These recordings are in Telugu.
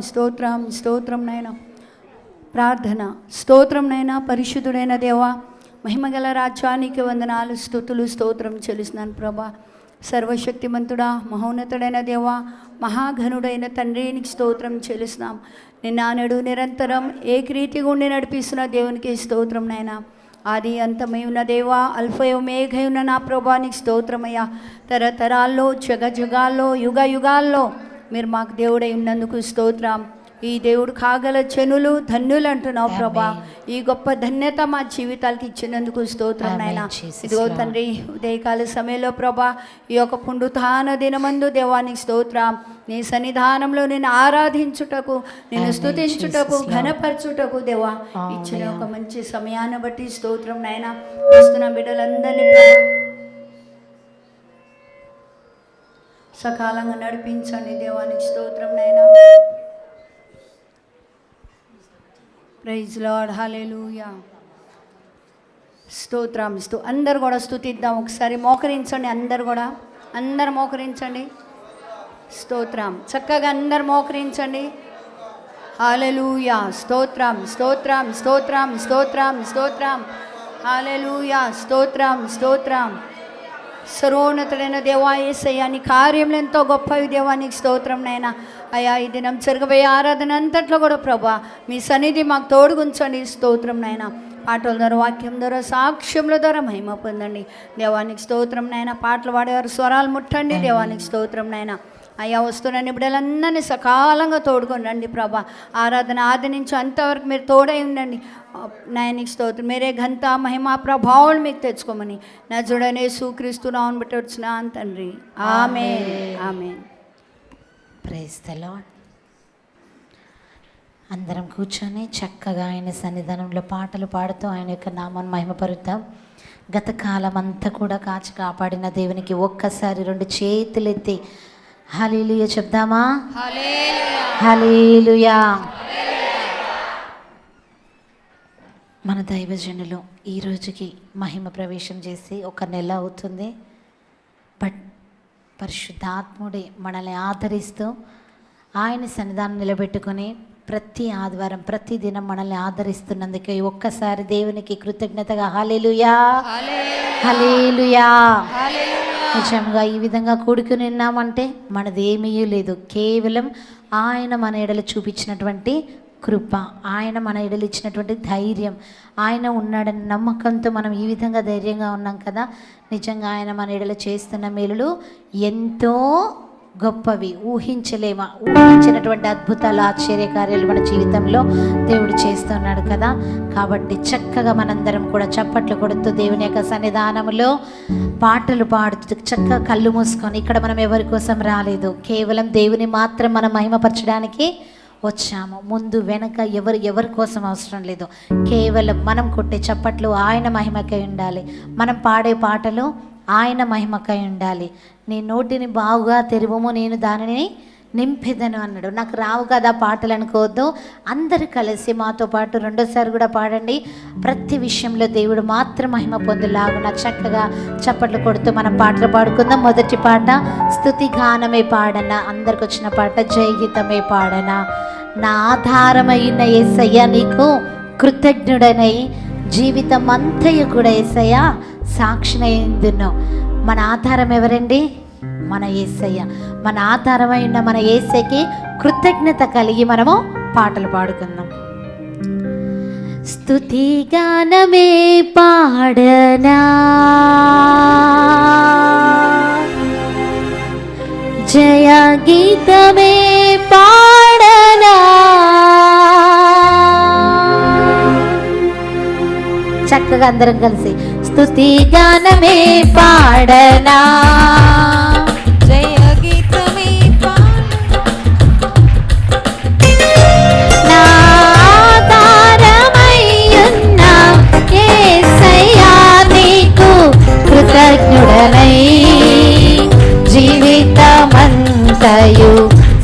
స్తోత్రం స్తోత్రం నైనా ప్రార్థన స్తోత్రం నైనా పరిశుద్ధుడైన దేవా మహిమగల రాజ్యానికి వందనాలు స్తుతులు స్తోత్రం చెల్లిస్తున్నాను ప్రభా. సర్వశక్తిమంతుడా మహోన్నతుడైన దేవా మహాఘనుడైన తండ్రికి స్తోత్రం చెల్లిస్తున్నాం. నిన్నానడు నిరంతరం ఏకరీతిగా ఉండి నడిపిస్తున్న దేవునికి స్తోత్రం నైనా. ఆది అంతమై ఉన్న దేవా అల్ఫయో మేఘై ఉన్న నా ప్రభానికి స్తోత్రమయ్యా. తరతరాల్లో జగాల్లో యుగ యుగాల్లో మీరు మాకు దేవుడై ఉన్నందుకు స్తోత్రం. ఈ దేవుడు కాగల జనులు ధన్యులు అంటున్నావు ప్రభా. ఈ గొప్ప ధన్యత మా జీవితాలకి ఇచ్చినందుకు స్తోత్రం నాయనా. ఇదిగో తండ్రి ఉదయకాల సమయంలో ప్రభా ఈ యొక్క పునరుత్థాన దినమందు దేవానికి స్తోత్రం. నీ సన్నిధానంలో నేను ఆరాధించుటకు నేను స్తుతించుటకు ఘనపరచుటకు దేవా ఇచ్చిన ఒక మంచి సమయాన్ని బట్టి స్తోత్రం నాయనా. వస్తున్న బిడ్డలందరినీ సకాలంగా నడిపించండి దేవానికి స్తోత్రం నైనా. ప్రైజ్ లార్డ్ హల్లెలూయా. స్తోత్రం అందరు కూడా స్తుతిద్దాం. ఒకసారి మోకరించండి. అందరు మోకరించండి. స్తోత్రం చక్కగా అందరు మోకరించండి. హల్లెలూయా. స్తోత్రం స్తోత్రం స్తోత్రం స్తోత్రం స్తోత్రం హల్లెలూయా. స్తోత్రం స్తోత్రం. సర్వోన్నతుడైన దేవా యేసయ్యా నీ కార్యములు ఎంతో గొప్పవి దేవానికి స్తోత్రం నైనా. అయ్యా ఈ దినం జరగబోయే ఆరాధన అంతట్లో కూడా ప్రభా మీ సన్నిధి మాకు తోడుగుంచండి. స్తోత్రం నైనా. పాటల ద్వారా వాక్యం ద్వారా సాక్ష్యముల ద్వారా మహిమ పొందండి దేవానికి స్తోత్రం నైనా. పాటలు పాడేవారు స్వరాలు ముట్టండి దేవానికి స్తోత్రం నైనా. అయ్యా వస్తున్న బిడ్డలందరినీ సకాలంగా తోడుకొనండి ప్రభా. ఆరాధన ఆది నుంచి అంతవరకు మీరు తోడై ఉండండి నాయనికి స్తోత్రం. మీరే ఘనత మహిమ ప్రభావం మీకు తెచ్చుకోమని నా జుడనే యేసుక్రీస్తు నామమున బట్టి వచ్చిన తండ్రి amen amen. Praise the Lord. అందరం కూర్చొని చక్కగా ఆయన సన్నిధానంలో పాటలు పాడుతూ ఆయన యొక్క నామాన్ని మహిమపరుద్దాం. గత కాలం అంతా కూడా కాచి కాపాడిన దేవునికి ఒక్కసారి రెండు చేతులెత్తి హల్లెలూయా చెప్దామా? హల్లెలూయా. మన దైవజనులు ఈ రోజుకి మహిమ ప్రవేశం చేసి ఒక నెల అవుతుంది. బట్ పరిశుద్ధాత్ముడే మనల్ని ఆదరిస్తూ ఆయన సన్నిధానం నిలబెట్టుకొని ప్రతి ఆదివారం ప్రతి దినం మనల్ని ఆదరిస్తున్నందుకు ఒక్కసారి దేవునికి కృతజ్ఞతగా హల్లెలూయా హల్లెలూయా. నిజంగా ఈ విధంగా కూడుకుని ఉన్నామంటే మనది ఏమీ లేదు, కేవలం ఆయన మన ఎడలు చూపించినటువంటి కృప, ఆయన మన ఎడలు ఇచ్చినటువంటి ధైర్యం, ఆయన ఉన్నాడని నమ్మకంతో మనం ఈ విధంగా ధైర్యంగా ఉన్నాం కదా. నిజంగా ఆయన మన ఎడలు చేస్తున్న మేలులు ఎంతో గొప్పవి, ఊహించినటువంటి అద్భుతాలు ఆశ్చర్యకార్యాలు మన జీవితంలో దేవుడు చేస్తున్నాడు కదా. కాబట్టి చక్కగా మనందరం కూడా చప్పట్లు కొడుతూ దేవుని యొక్క సన్నిధానంలో పాటలు పాడుతూ చక్కగా కళ్ళు మూసుకొని, ఇక్కడ మనం ఎవరి కోసం రాలేదు, కేవలం దేవుని మాత్రం మనం మహిమపరచడానికి వచ్చాము. ముందు వెనక ఎవరి కోసం అవసరం లేదు. కేవలం మనం కొట్టే చప్పట్లు ఆయన మహిమకై ఉండాలి, మనం పాడే పాటలు ఆయన మహిమకై ఉండాలి. నీ నోటిని బాగుగా తెరువము, నేను దానిని నింపెదను అన్నాడు. నాకు రావు కదా పాటలు అనుకోవద్దు. అందరు కలిసి మాతో పాటు రెండోసారి కూడా పాడండి. ప్రతి విషయంలో దేవుడు మాత్రం మహిమ పొందులాగున చక్కగా చప్పట్లు కొడుతూ మనం పాటలు పాడుకుందాం. మొదటి పాట స్తుతి గానమే పాడనా, అందరికి వచ్చిన పాట జయగీతమే పాడనా. నా ఆధారమైన యేసయ్య నీకు కృతజ్ఞుడనై జీవితం అంతయు కూడా యేసయ్య సాక్షినైందును. మన ఆధారం ఎవరండి? మన యేసయ్య. మన ఆధారమైన మన యేసయ్యకి కృతజ్ఞత కలిగి మనము పాటలు పాడుకుందాం. స్తుతి గానమే పాడనా, జయ గీతమే పాడనా. చక్కగా అందరం కలిసి స్తుతి గానమే పాడనా, జయ గీతమే పాడనా. నా ఆధారమయ్యున్న యేసయ్యా నీకు కృతజ్ఞుడనై జీవితమంతయు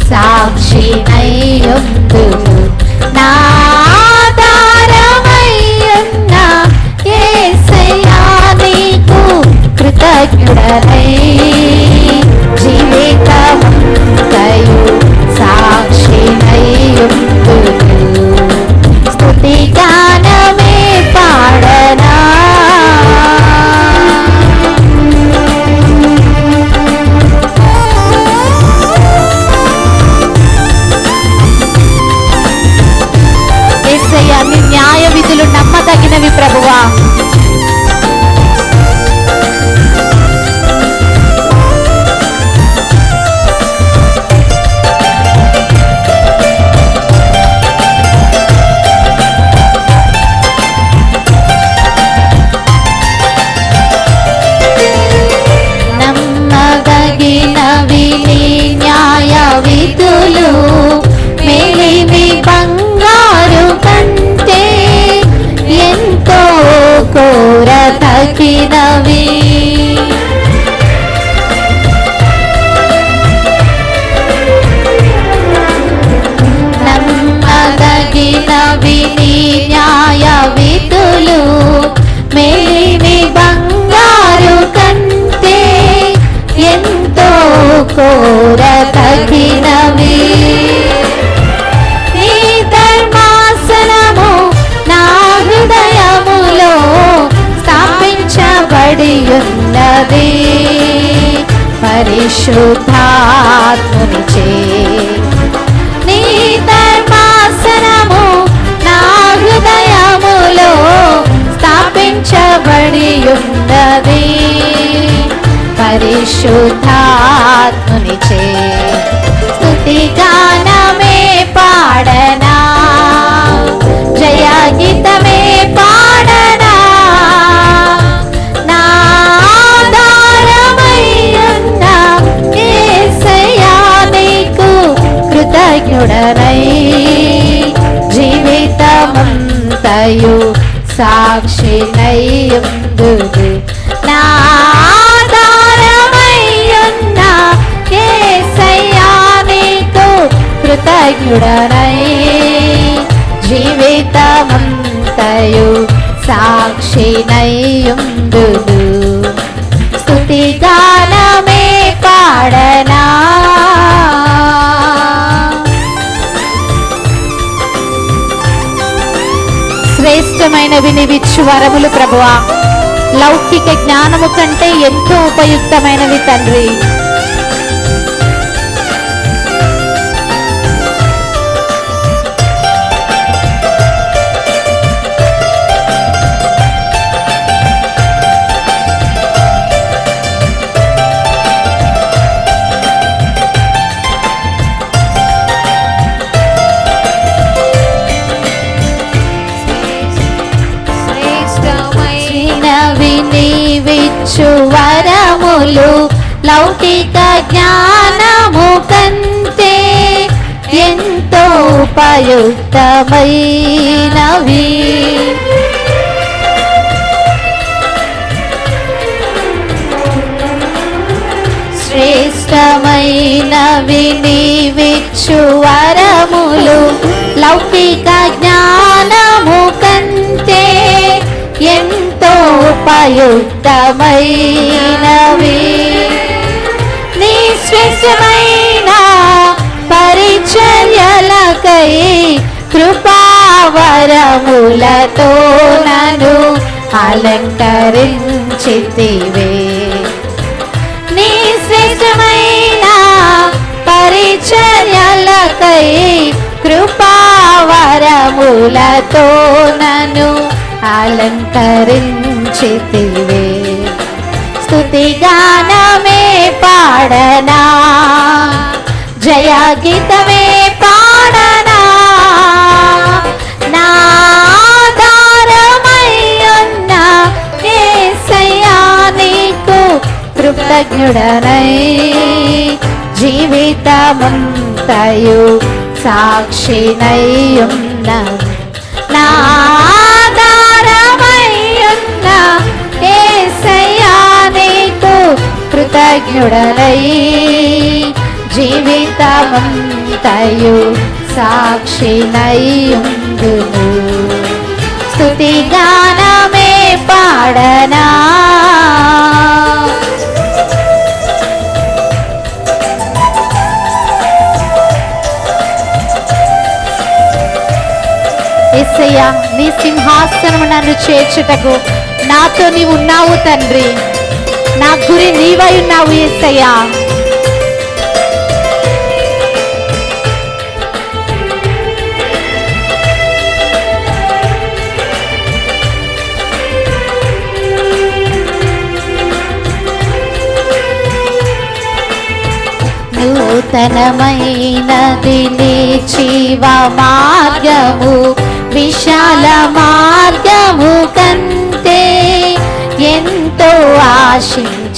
సాక్షినై ఉందును. నా ఆధారమయ్యున్న యేసయ్యా నీకు కృతజ్ఞుడనై పరిశుద్ధాత్మునిచే నీ ధర్మాసనము నా హృదయములో స్థాపించబడి ఉన్నది. పరిశుద్ధాత్మునిచే స్తుతిగానమే పాడనా, జయ గీతమే పాడనా, నా ఆధారమై ఉన్న యేసయ్యా నీకు కృతజ్ఞుడనై జీవితమంతయు సాక్షినై ఉందును. నా ఆధారమై ఉన్న యేసయ్యా నీకు కృతజ్ఞుడనై జీవితమంతయు సాక్షినై ఉందును. స్తుతిగానమే పాడనా. శ్రేష్టమైనవి నీవిచ్చు వరములు ప్రభువా, లౌకిక జ్ఞానము కంటే ఎంతో ఉపయుక్తమైనవి తండ్రి. నీవిచ్చు వరములు లౌకిక జ్ఞానము కంటే ఎంతో ఉపయుక్తమైనవి. శ్రేష్టమైనవి నీవిచ్చు వరములు లౌకిక జ్ఞానము కంటే ఎంతో ఉపయుక్తమైనవి. నీ శ్రేష్టమైన పరిచర్యలకై కృపావరములతో నన్ను అలంకరించితివే. నీ శ్రేష్టమైన పరిచర్యలకై కృపావరములతో నన్ను అలంకరించితివే. స్తుతిగానమే పాడనా, జయ గీతమే పాడనా, నా ఆధారమై ఉన్న యేసయ్యా నీకు కృతజ్ఞుడనై జీవితమంతయు సాక్షినై ఉన్నది. నా కృతజ్ఞుడనై జీవితమంతయు సాక్షినై ఉందును. స్తుతిగానమే పాడనా. యేసయ్యా, నీ సింహాసనము నన్ను చేర్చుటకు నాతో నీవు ఉన్నావు తండ్రి. నా గురి నీవై ఉన్నావు యేసయ్యా. నూతనమైనది నీ జీవ మార్గము, విశాల మార్గము కంటే ఎంతో ఆశించదగినది.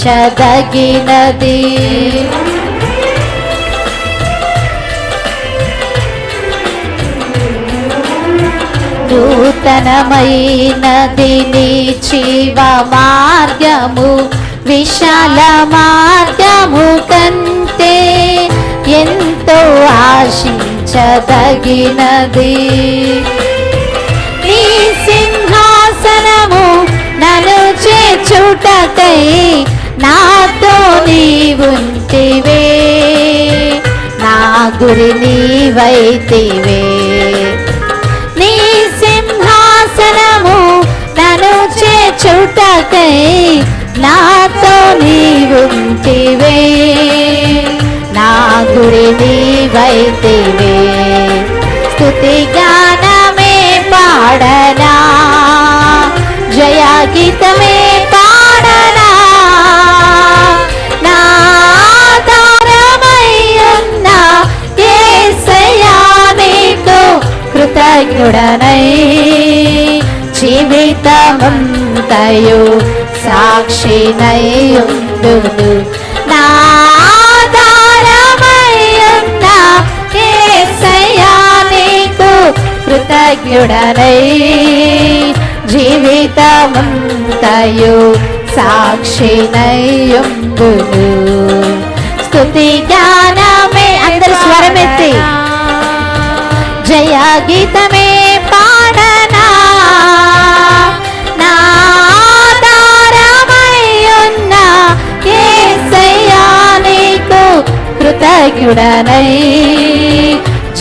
నూతనమైనది నీ జీవ మార్గము, విశాల మార్గము కంటే ఎంతో ఆశించదగినది. నీ సింహాసనము నన్ను చేర్చుటకై నాతో నీవుంటివే. నా గురి నీవైతివే. నీ సింహాసనము నన్ను చేర్చుటకై నాతో నీవుంటివే. గురి నీవైతివే. స్తుతి గానమే పాడనా, జయ గీతమే పాడనా, నా ఆధారమయ్యున్న యేసయ్యా నీకు కృతజ్ఞుడనై జీవితమంతయు సాక్షినైయుండును. నా ఆధారమయ్యున్న యేసయ్యా నీకు కృతజ్ఞుడనై జీవితమంతయు సాక్షినైయుండును. స్తుతి గానమే అందరు స్వరమెత్తి జయ గీతమే పాడనా, నా ఆధారమయ్యున్న యేసయ్యా నీకు కృతజ్ఞుడనై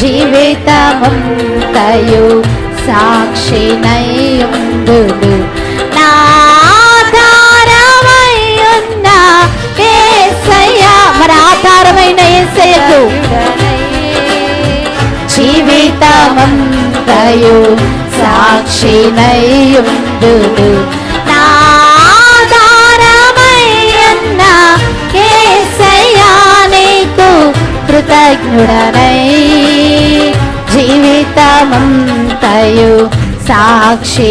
జీవితమంతయు సాక్షినైయుండును. నా ఆధారమయ్యున్న యేసయ్యా, మన ఆధారమైన యేసయ్యకు జీవితమంతయు సాక్షినైయుండును. నా ఆధారమయ్యున్న యేసయ్యా నీకు కృతజ్ఞుడనై జీవితమంతయు సాక్షినైయుండును.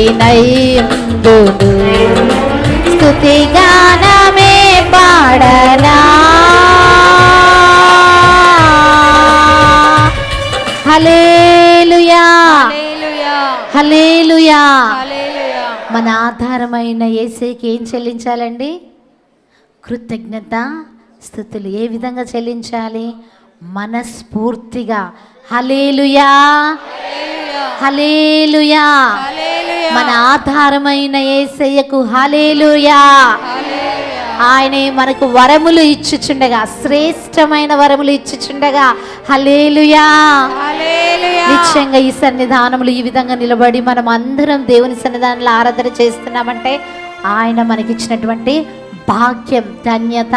స్తుతి గానమే పాడనా. హల్లెలూయా హల్లెలూయా. మన ఆధారమైన యేసుకి ఏం చెల్లించాలండి? కృతజ్ఞత స్తుతులు. ఏ విధంగా చెల్లించాలి? మనస్ఫూర్తిగా. హల్లెలూయా హల్లెలూయా. మన ఆధారమైన యేసయ్యకు హల్లెలూయా. ఆయనే మనకు వరములు ఇచ్చుచుండగా, శ్రేష్టమైన వరములు ఇచ్చుచుండగా హల్లెలూయా. నిశ్చయంగా ఈ సన్నిధానములు ఈ విధంగా నిలబడి మనం అందరం దేవుని సన్నిధానంలో ఆరాధన చేస్తున్నామంటే ఆయన మనకిచ్చినటువంటి భాగ్యం, ధన్యత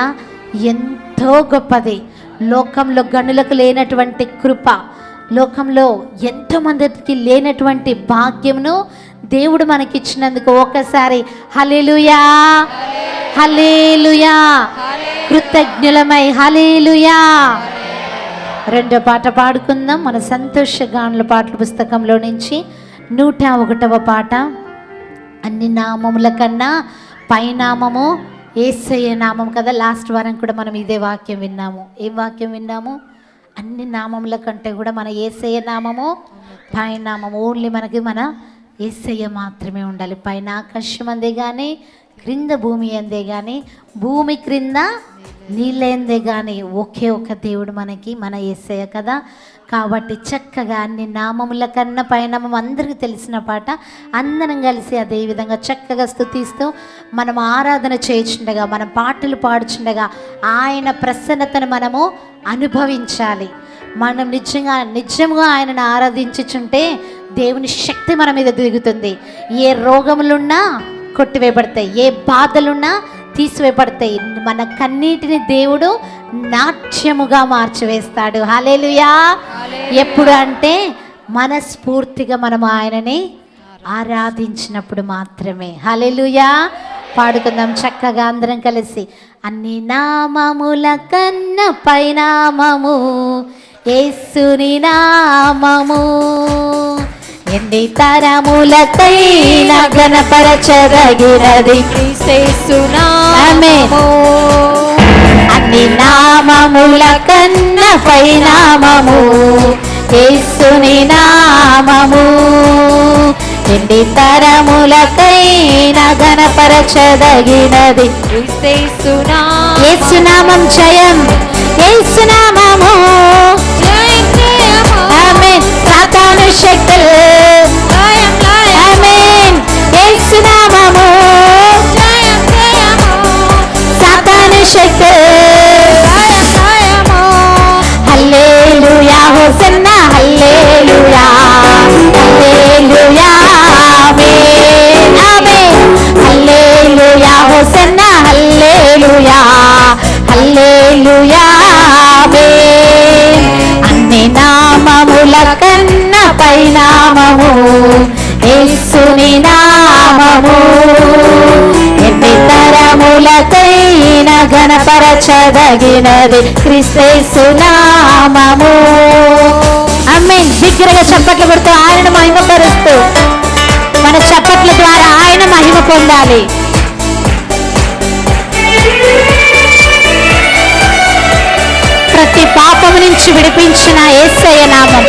ఎంతో గొప్పది. లోకంలో గనులకు లేనటువంటి కృప, లోకంలో ఎంతో మందికి లేనటువంటి భాగ్యమును దేవుడు మనకిచ్చినందుకు ఒకసారి హల్లెలూయా హల్లెలూయా కృతజ్ఞులమై హల్లెలూయా. రెండో పాట పాడుకుందాం. మన సంతోషగానుల పాటల పుస్తకంలో నుంచి 101వ పాట. అన్ని నామముల కన్నా పైనామము యేసయ్య నామం కదా. లాస్ట్ వారం కూడా మనం ఇదే వాక్యం విన్నాము. ఏం వాక్యం విన్నాము? అన్ని నామముల కంటే కూడా మన యేసయ్య నామము పైనామము. ఓన్లీ మనకి మన యేసయ్య మాత్రమే ఉండాలి. పైన ఆకాశం అందే కానీ, క్రింద భూమి అందే కానీ, భూమి క్రింద నీళ్ళందే కానీ ఒకే ఒక దేవుడు మనకి, మన యేసయ్య కదా. కాబట్టి చక్కగా అన్ని నామముల కన్నా పైనామం అందరికీ తెలిసిన పాట. అందరం కలిసి అదే విధంగా చక్కగా స్తుతిస్తూ మనం ఆరాధన చేయుచుండగా, మన పాటలు పాడుచుండగా ఆయన ప్రసన్నతను మనము అనుభవించాలి. మనం నిజంగా ఆయనను ఆరాధించుచుంటే దేవుని శక్తి మన మీద దిగుతుంది. ఏ రోగములున్నా కొట్టివేయబడతాయి, ఏ బాధలున్నా తీసివేయబడతాయి. మన కన్నీటిని దేవుడు నాట్యముగా మార్చివేస్తాడు. హల్లెలూయా. ఎప్పుడు అంటే మనస్ఫూర్తిగా మనం ఆయనని ఆరాధించినప్పుడు మాత్రమే. హల్లెలూయా. పాడుకుందాం చక్కగా అందరం కలిసి. అన్ని నామముల కన్నా పైనామము యేసుని నామము, ఎన్ని తరములకైన ఘనపరచదగినది యేసునామము. అన్ని నామముల కన్నా పైనామము యేసుని నామము, ఎన్ని తరములకైన ఘనపరచదగినది యేసునామం. జయం యేసునామము. ఆమేన్. సాతాను శక్తులు ఆమేన్. యేసునామము. సాతాను శక్తులు హల్లెలూయా. హోసన్నా హల్లెలూయా హల్లెలూయా. ఆమేన్ ఆమేన్. హల్లెలూయా. హోసన్నా హల్లెలూయా హల్లెలూయా. ఆమేన్. నామము, యేసుని నామము. ఎన్ని తరములకైన ఘనపరచదగినది క్రీస్తు నామము. ఆమేన్. బిగ్గరగా చప్పట్లు కొడుతూ ఆయన మహిమపరుస్తూ మన చప్పట్ల ద్వారా ఆయన మహిమ పొందాలి. ప్రతి పాపము నుంచి విడిపించిన యేసయ్య నామం,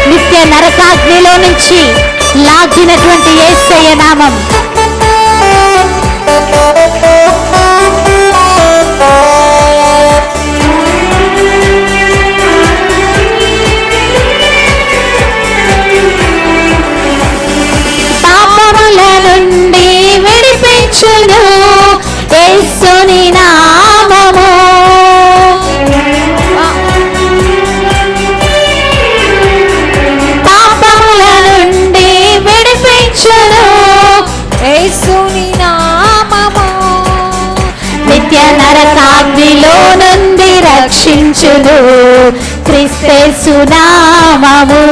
నిత్య నరకాగ్నిలో నుంచి లాగినటువంటి యేసయ్య నామం. పాపముల నుండి విడిపించును యేసుని నామము. పాపముల నుండి విడిపించును యేసుని నామము. నిత్య నరకాగ్నిలో నుండి రక్షించును క్రీస్తు నామము.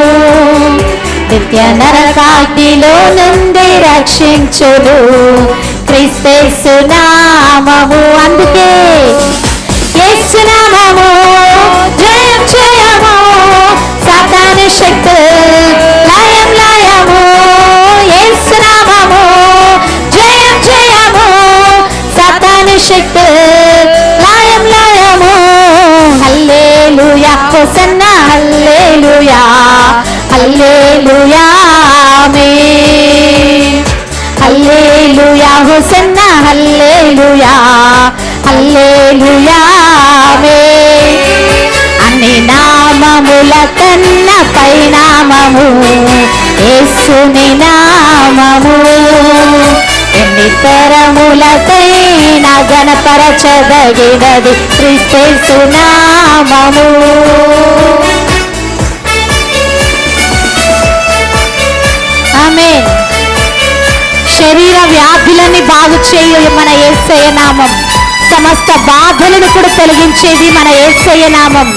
నిత్య నరకాగ్నిలో నుండి రక్షించును క్రీస్తు నామము. అందుకే యేసు నామము జయం జయము, సాతాను శక్తి లయం లయము. యేసు నామము జయం జయము, సాతాను శక్తి లయం లయము. హల్లెలూయా హోసన్నా హల్లెలూయా హల్లెలూయా ఆమేన్. హల్లెలూయా హోసన్నా హల్లెలూయా హల్లెలూయా ఆమేన్. అన్ని నామముల కన్నా పైనామము యేసుని నామము. ఎన్ని తరములకైన ఘనపరచదగినది క్రీస్తు నామము. ఆమేన్. శరీర వ్యాధులని బాగు చేయు మన యేసయ్య నామం. సమస్త బాధలను కూడా తొలగించేది మన యేసయ్య నామం.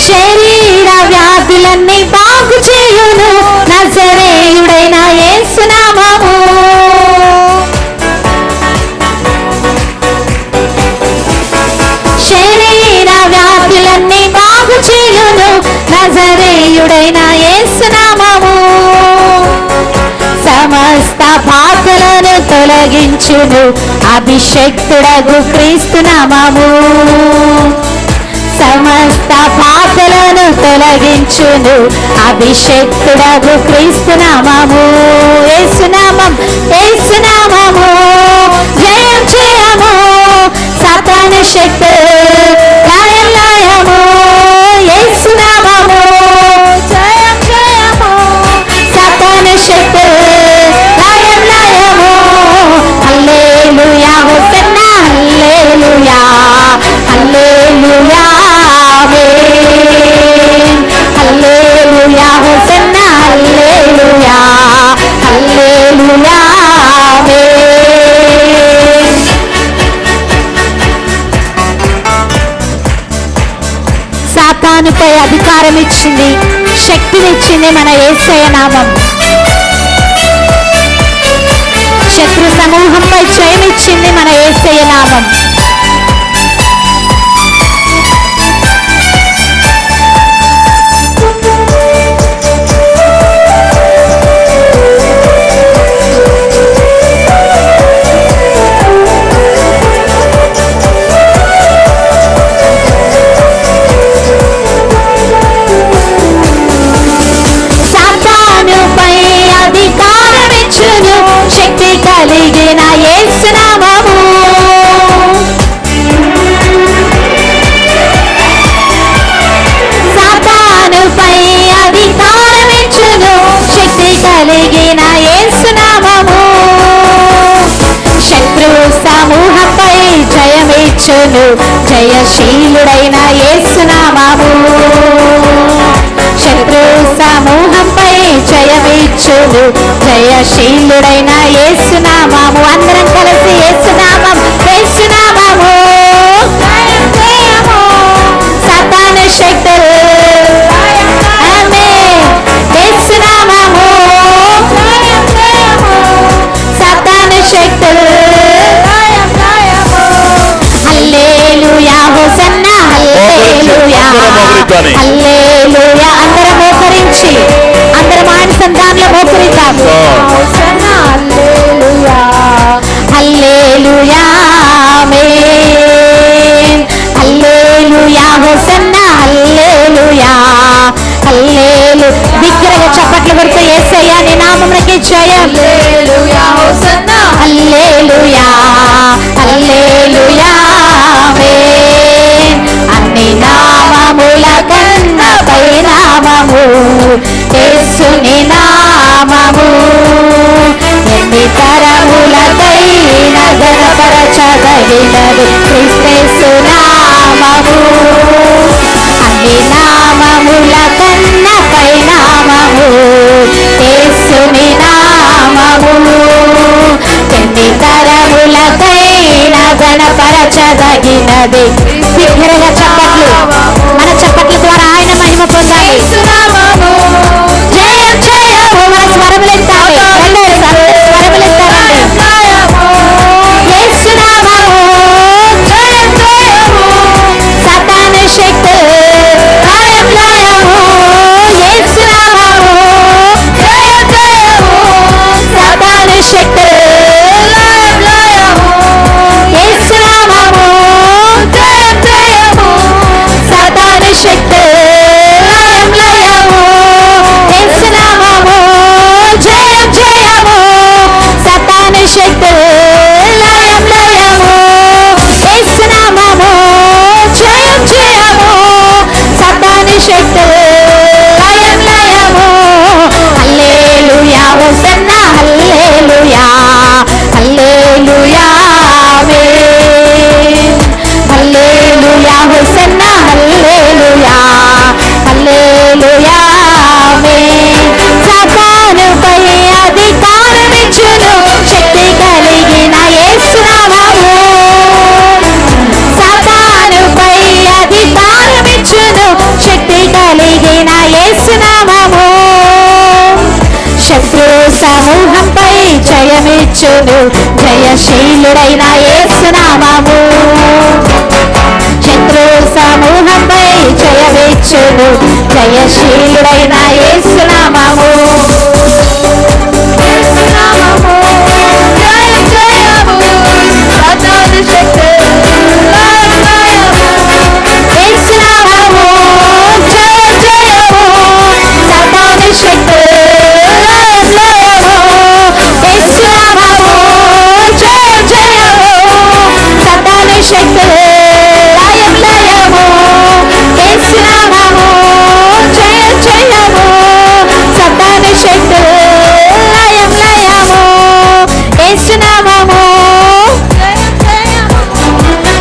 శరీర వ్యాధులన్నీ బాగు చేయును నజరేయుడైన యేసు నామము. శరీర వ్యాధులన్నీ బాగు చేయును నజరేయుడైన యేసు నామము. సమస్త బాధలను తొలగించును అభిషేక్తుడగు క్రీస్తు నామము. సమస్త పాపలను తొలగించును అభిషేక్తుడగు క్రీస్తు నామము. యేసు నామం యేసు నామము జయం జయము, సాతాను శక్తి లయం లయము. యేసు నామము జయం జయము, సాతాను శక్తి లయం లయము. హల్లెలూయా హోసన్నా హల్లెలూయా హల్లెలూయా ఆమేన్. హల్లెలూయా హోసన్నా హల్లెలూయా హల్లెలూయా ఆమేన్. సాతానుపై అధికారం ఇచ్చింది, శక్తినిచ్చింది మన యేసయ్య నామం. శత్రు సమూహంపై జయమిచ్చింది మన యేసయ్య నామం. సాతానుపై అధికారమిచ్చును శక్తి కలిగిన యేసు నామము. సాతానుపై అధికారమిచ్చును శక్తి కలిగిన యేసు నామము. శత్రు సమూహంపై జయమిచ్చును జయశీలుడైన యేసు నామము. పరచును. జయశీలుడైన యేసునామము, అందరం కలిసి యేసునామం, యేసునామము. సాతాను శక్తులు యేసునామము, సాతాను శక్తులు. హల్లెలూయా, హోసన్నా, హల్లెలూయా, హల్లెలూయా. అందరం మోకరించి, అందరం ఆయన సంతానంలో మోకరిద్దాం. హోసన్నా, హల్లెలూయా, హల్లెలూయా, ఆమేన్. హల్లెలూయా, హోసన్నా, హల్లెలూయా, హల్లెలూయా. బిగ్గరగా చప్పట్లు కొడుతూ యేసయ్యా నీ నామమునకే జయం. హల్లెలూయా, హోసన్నా, హల్లెలూయా, హల్లెలూయా, ఆమేన్. అన్ని నామముల కన్నా పై నామము యేసుని నామము. ఎన్ని తరములకైన ఘనపరచదగినది క్రీస్తు నామము. అన్ని నామముల కన్నా పై నామము యేసుని నామము. ఎన్ని తరములకైన ఘనపరచదగినది. బిగ్గరగా చప్పట్లు, మన చప్పట్ల ద్వారా ఆయన మహిమ పొందాలి. జయం జయము, మన స్వరములెత్తాలి. స్వరములెత్తాలండి. యేసునామము, జయం జయము, సాతాను శక్తులు లయం లయము. యేసునామము, జయం జయము, సాతాను శక్తులు లయం లయము. యేసునామము, జయం జయము, సాతాను శక్తులు లయం లయము. యేసునామము, జయం జయము, సాతాను శక్తులు లయం లయము. యేసునామము, జయం జయము, సాతాను శక్తులు లయం లయము. హల్లెలూయా, హోసన్నా, హల్లెలూయా, హల్లెలూయా, ఆమేన్. హల్లెలూయా, హోసన్నా, హల్లెలూయా, హల్లెలూయా, ఆమేన్. సాతానుపై అధికారమిచ్చును శక్తి కలిగిన యేసునామము. సాతానుపై అధికారమిచ్చును శక్తి కలిగిన యేసునామము. శత్రు సమూహంపై జయమిచ్చును జయశీలుడైన యేసునామము. శత్రు సమూహంపై జయమిచ్చును జయశీలుడైన యేసునామము. యేసునామము, జయం జయము, సాతాను శక్తులు లయం లయము. యేసునామము, జయం జయము, సాతాను శక్తులు లయం లయము. యేసునామము, జయం జయము, సాతాను శక్తులు లయం లయము. యేసునామము, జయం జయము, సాతాను శక్తులు లయం లయము. యేసునామము,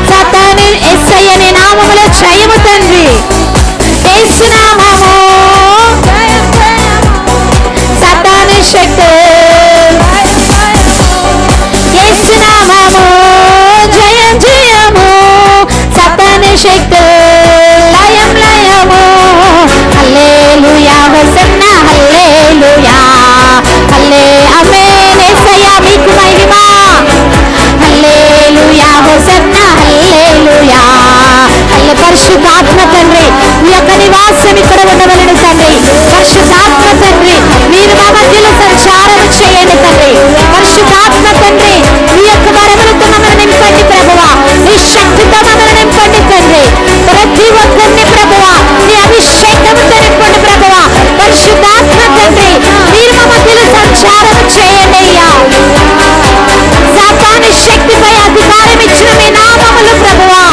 సాతాను యేసయ్య నీ నామములో జయము తండ్రి. యేసునామము, సాతాను శక్తులు. యేసునామము, జయం జయము, సాతాను శక్తులు లయం లయము. హల్లెలూయా, హోసన్నా, హల్లెలూయా, ఆమేన్. యేసయ్యా మీకు మహిమ. హల్లెలూయా, హోసన్నా, హల్లెలూయా. పరిశుద్ధాత్మ తండ్రి మీ యొక్క నివాసం ఇక్కడ ఉండవలెను తండ్రి. పరిశుద్ధాత్మ తండ్రి మీరు మా మధ్యలో సంచారం చేయండి తండ్రి. పరిశుద్ధాత్మ తండ్రి మీ యొక్క వరములతో మమ్మల్ని నింపండి ప్రభువా. మీ శక్తితో మమ్మల్ని నింపండి తండ్రి. ప్రతి ఒక్కరిని ప్రభువా మీ అభిషేకంతో నింపండి ప్రభువా. పరిశుద్ధాత్మ తండ్రి మీరు మా మధ్యలో సంచారం చేయండి అయ్యా. సాతాను శక్తిపై అధికారం ఇచ్చిన మీ నామములు ప్రభువా.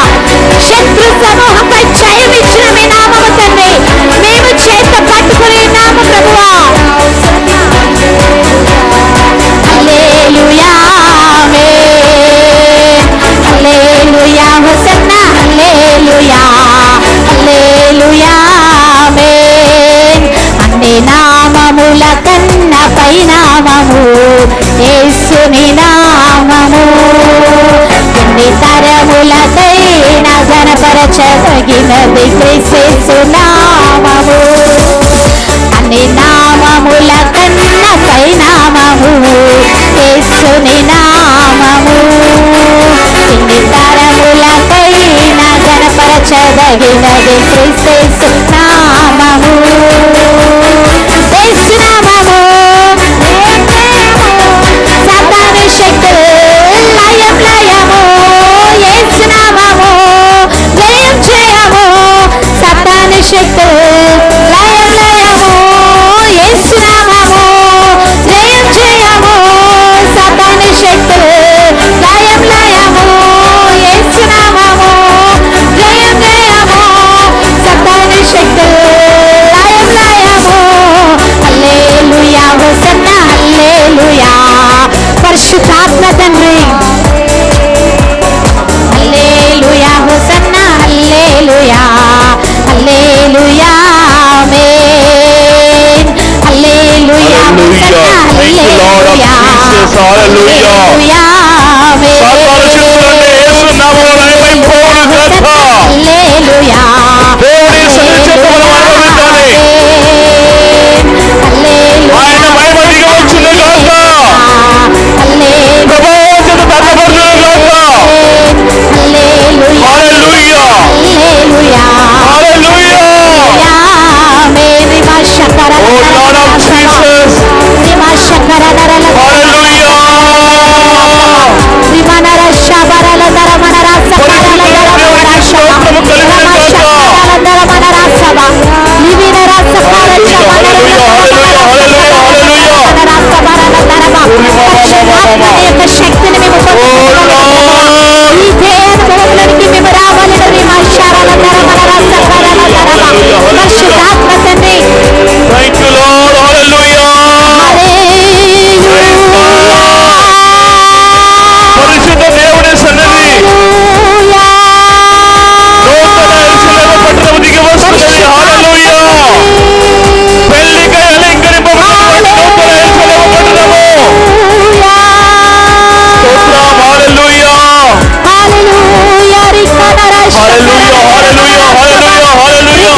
శత్రు సమూహంపై జయం ఇచ్చిన మీ నామము తండ్రి మేము చేత పట్టుకునే నామ ప్రభువా. హల్లెలూయా, ఆమేన్. హల్లెలూయా, హోసన్నా, హల్లెలూయా, హల్లెలూయా, ఆమేన్. అన్ని నామముల కన్నా పై నామము యేసుని నామము ఎన్ని తరములకైనా ఘనపరచదగినది క్రీస్తు నామము అన్ని నామముల కన్నా పై నామము యేసుని నామము ఎన్ని తరములకైనా ఘనపరచదగినది క్రీస్తు నామము యేసు నామము సాతాను శక్తులు లయం లయము యేసు నామము జయం జయము సాతాను శక్తులు లయం లయము యేసు నామము జయం జయము సాతాను శక్తులు లయం లయము యేసు నామము జయం జయము సాతాను శక్తులు లయం లయము హల్లెలూయా హోసన్నా హల్లెలూయా పరిశుద్ధాత్మ తండ్రి హల్లెలూయా హోసన్నా హల్లెలూయా హల్లెలూయా ఆమేన్ హల్లెలూయా హోసన్నా హల్లెలూయా హల్లెలూయా ఆమేన్ హల్లెలూయా శక్తిని మేము ఈ అనుభవంలోనికి మేము రావాలని పరిశుద్ధాత్మ తండ్రి పరిశుద్ధ దేవుని సన్నిధి పట్టణం దిగి వస్తుంది. హల్లెలూయా పెళ్లికై అలంకరింపబడినటువంటి నూతన యెరూషలేము పట్టణము స్తోత్రం హల్లెలూయా హల్లెలూయా హల్లెలూయా హల్లెలూయా హల్లెలూయా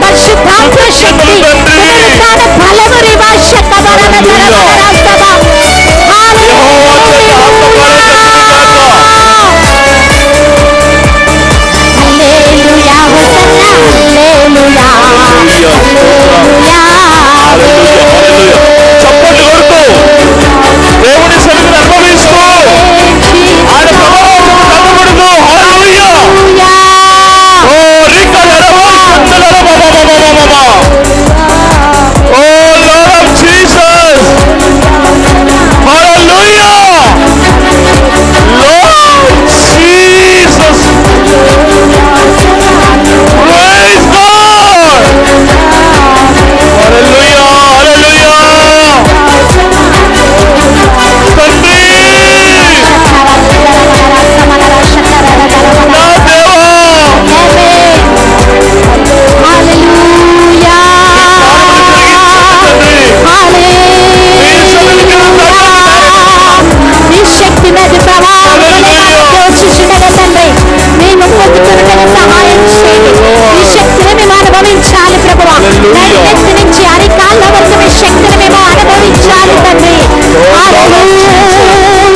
పరిశుద్ధాత్మ శక్తి బలము చప్పట్లు కొడుతూ దేవుని సన్నిధిని అనుభవిస్తూ ఆయన ప్రభావం కనబడుతూ హల్లెలూయా ఓ రికలరవ సందలరవ O Lord of Jesus hallelujah Lord Jesus praise God hallelujah hallelujah తండ్రి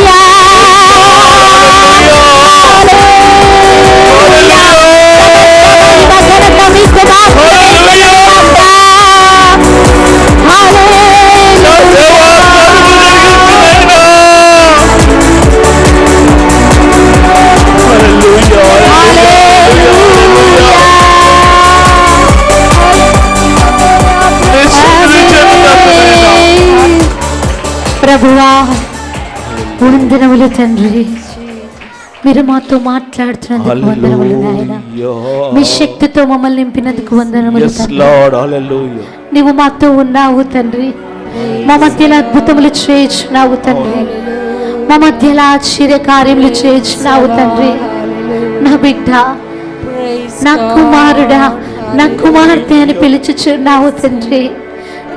నా దేవా ప్రభువా వందనములు తండ్రి, మీరు మాతో మాట్లాడుతున్నందుకు వందనములు నాయన. మీ శక్తితో మమ్మల్ని నింపినందుకు వందనములు తండ్రి. నీవు మాతో ఉన్నావు తండ్రి. మా మధ్యలో అద్భుతములు చేయించున్నావు తండ్రి. మా మధ్యలో ఆశ్చర్య కార్యములు చేయించున్నావు తండ్రి. నా బిడ్డ, నా కుమారుడా, నా కుమార్తె అని పిలుచుచున్నావు తండ్రి.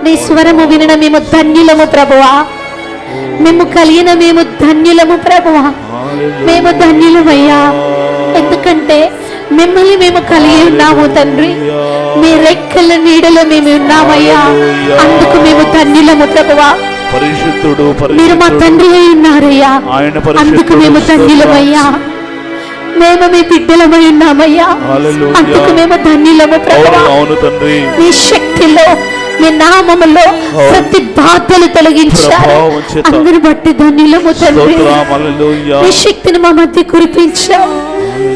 నీ స్వరము వినన మేము ధన్యులము ప్రభువా. మేము కలిగిన మేము ధన్యులము ప్రభువా. మేము ధన్యులమయ్యా. ఎందుకంటే మిమ్మల్ని మేము కలిగి ఉన్నాము తండ్రి. మీ రెక్కల నీడలో మేము ఉన్నామయ్యా. అందుకు మేము ధన్యులము ప్రభువా. పరిశుద్ధుడు మీరు మా తండ్రి అయి ఉన్నారయ్యా. అందుకు మేము ధన్యులమయ్యా. మేము మీ బిడ్డలమై ఉన్నామయ్యా. అందుకు మేము ధన్యులము ప్రభువా. మీ శక్తిలో, మీ నామములో ప్రతి బాధలు తొలగించారు. అందరి బట్టి ధన్యులము తండ్రి. మీ శక్తిని మా మధ్య కురిపించావు.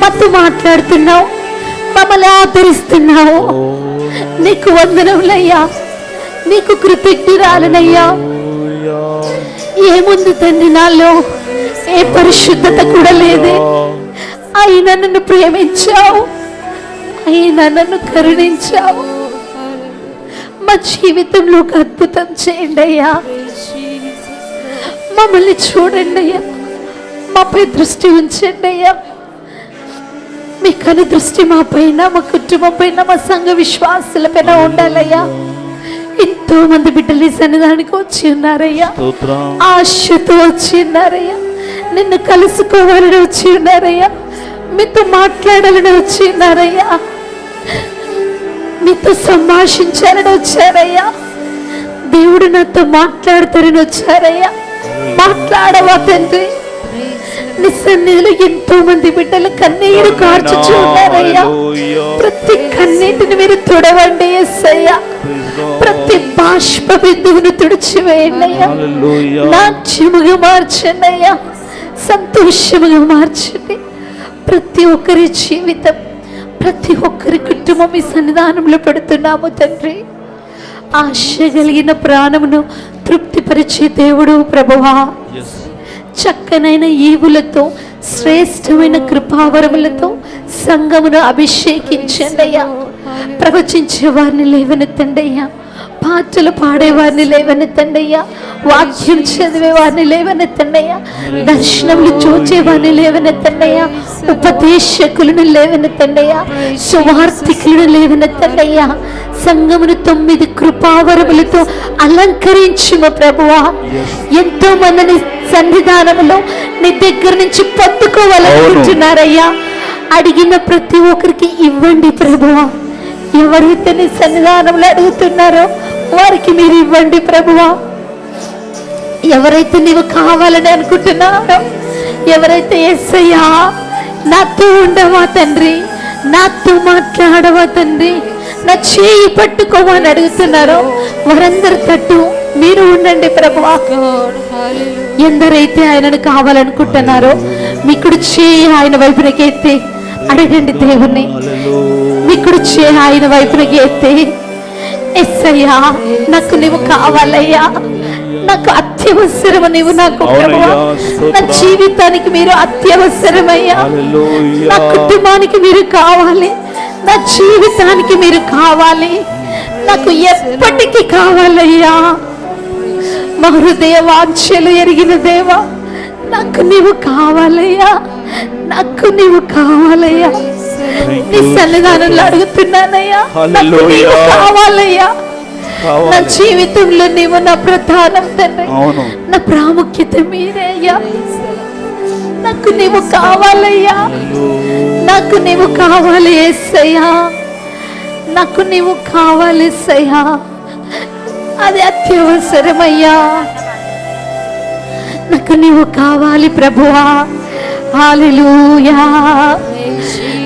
మాతో మాట్లాడుతున్నావు, మమ్మల్ని ఆదరిస్తున్నావు. నీకు వందనములయ్యా. నీకు కృతజ్ఞురాలనయ్యా. ఏముంది తండ్రి నాలో? ఏ పరిశుద్ధత కూడా లేదే. అయినా నన్ను ప్రేమించావు, అయినా నన్ను కరుణించావు. మా జీవితంలో ఒక అద్భుతం చేయండి అయ్యా. మమ్మల్ని చూడండి అయ్యా. మాపై దృష్టి ఉంచండి అయ్యా. మీ కను దృష్టి మా పైన, మా కుటుంబం పైన, మా సంఘ విశ్వాసుల పైన ఉండాలయ్యా. ఎంతో మంది బిడ్డలు ఈ సన్నిధానికి వచ్చి ఉన్నారయ్యా. ఆశతో వచ్చి ఉన్నారయ్యా. నిన్ను కలుసుకోవాలని వచ్చి ఉన్నారయ్యా. మీతో మాట్లాడాలని వచ్చి ఉన్నారయ్యా. మీతో సంభాషించాలని వచ్చారయ్యా. దేవుడు నాతో మాట్లాడతారని వచ్చారయ్యా. మాట్లాడవా తండ్రి? నీ సన్నిధిలో ఎంతో మంది బిడ్డలు కన్నీరు కార్చుచూ ఉన్నారయ్యా. ప్రతి కన్నీటిని మీరు తుడవండి యేసయ్యా. ప్రతి బాష్ప బిందువును తుడిచివేయండి అయ్యా. నాట్యముగా మార్చండి అయ్యా. సంతోషముగా మార్చండి. ప్రతి ఒక్కరి జీవితం, ప్రతి ఒక్కరి కుటుంబం మీ సన్నిధానంలో పెడుతున్నాము తండ్రి. ఆశ కలిగిన ప్రాణమును తృప్తిపరిచే దేవుడు ప్రభువా. చక్కనైన ఈవులతో, శ్రేష్టమైన కృపావరములతో సంఘమును అభిషేకించండి అయ్యా. ప్రవచించే వారిని లేవనెత్తండి అయ్యా. పాటలు పాడేవారిని లేవనెత్తండి అయ్యా. వాక్యం చదివే వారిని లేవనెత్తండి అయ్యా. దర్శనములు చూచేవారిని లేవనెత్తండి అయ్యా. ఉపదేశకులను లేవనెత్తండి అయ్యా. సువార్థికులను లేవనెత్తండి అయ్యా. సంఘమును 9 కృపావరములతో అలంకరించుము ప్రభువా. ఎంతో మందిని సన్నిధానములో నీ దగ్గర నుంచి పొందుకోవాలనుకుంటున్నారయ్యా. అడిగిన ప్రతి ఒక్కరికి ఇవ్వండి ప్రభువా. ఎవరైతే నీ సన్నిధానంలో అడుగుతున్నారో వారికి మీరు ఇవ్వండి ప్రభువా. ఎవరైతే నీవు కావాలని అనుకుంటున్నారో, ఎవరైతే యేసయ్యా నాతో ఉండవా తండ్రి, నాతో మాట్లాడవా తండ్రి, నా చేయి పట్టుకోమని అడుగుతున్నారో వారందరి తట్టు మీరు ఉండండి ప్రభువా. ఎందరైతే ఆయనను కావాలనుకుంటున్నారో మీ కుడి చేయి ఆయన వైపునకి ఎత్తి అడగండి దేవుణ్ణి. మీ కుడి చేయి ఆయన వైపునకి ఎత్తి, యేసయ్యా నాకు నీవు కావాలయ్యా. నాకు అత్యవసరము నీవు నాకు ప్రభువా. నా జీవితానికి మీరు అత్యవసరమయ్యా. నా కుటుంబానికి మీరు కావాలి. నా జీవితానికి మీరు కావాలి. నాకు ఎప్పటికీ కావాలయ్యా. మా హృదయ వాంఛలు ఎరిగిన దేవా, నాకు నీవు కావాలయ్యా. నాకు నీవు కావాలయ్యా. నీ సన్నిధానంలో అడుగుతున్నానయ్యా. నాకు నీవు కావాలయ్యా. నా జీవితంలో నీవు నా ప్రధానం తండ్రి. నా ప్రాముఖ్యత మీరే అయ్యా. నాకు నీవు కావాలయ్యా. నాకు నీవు కావాలి యేసయ్యా. నాకు నీవు కావాలి యేసయ్యా. అది అత్యవసరమయ్యా. నాకు నీవు కావాలి ప్రభువా. హల్లెలూయా.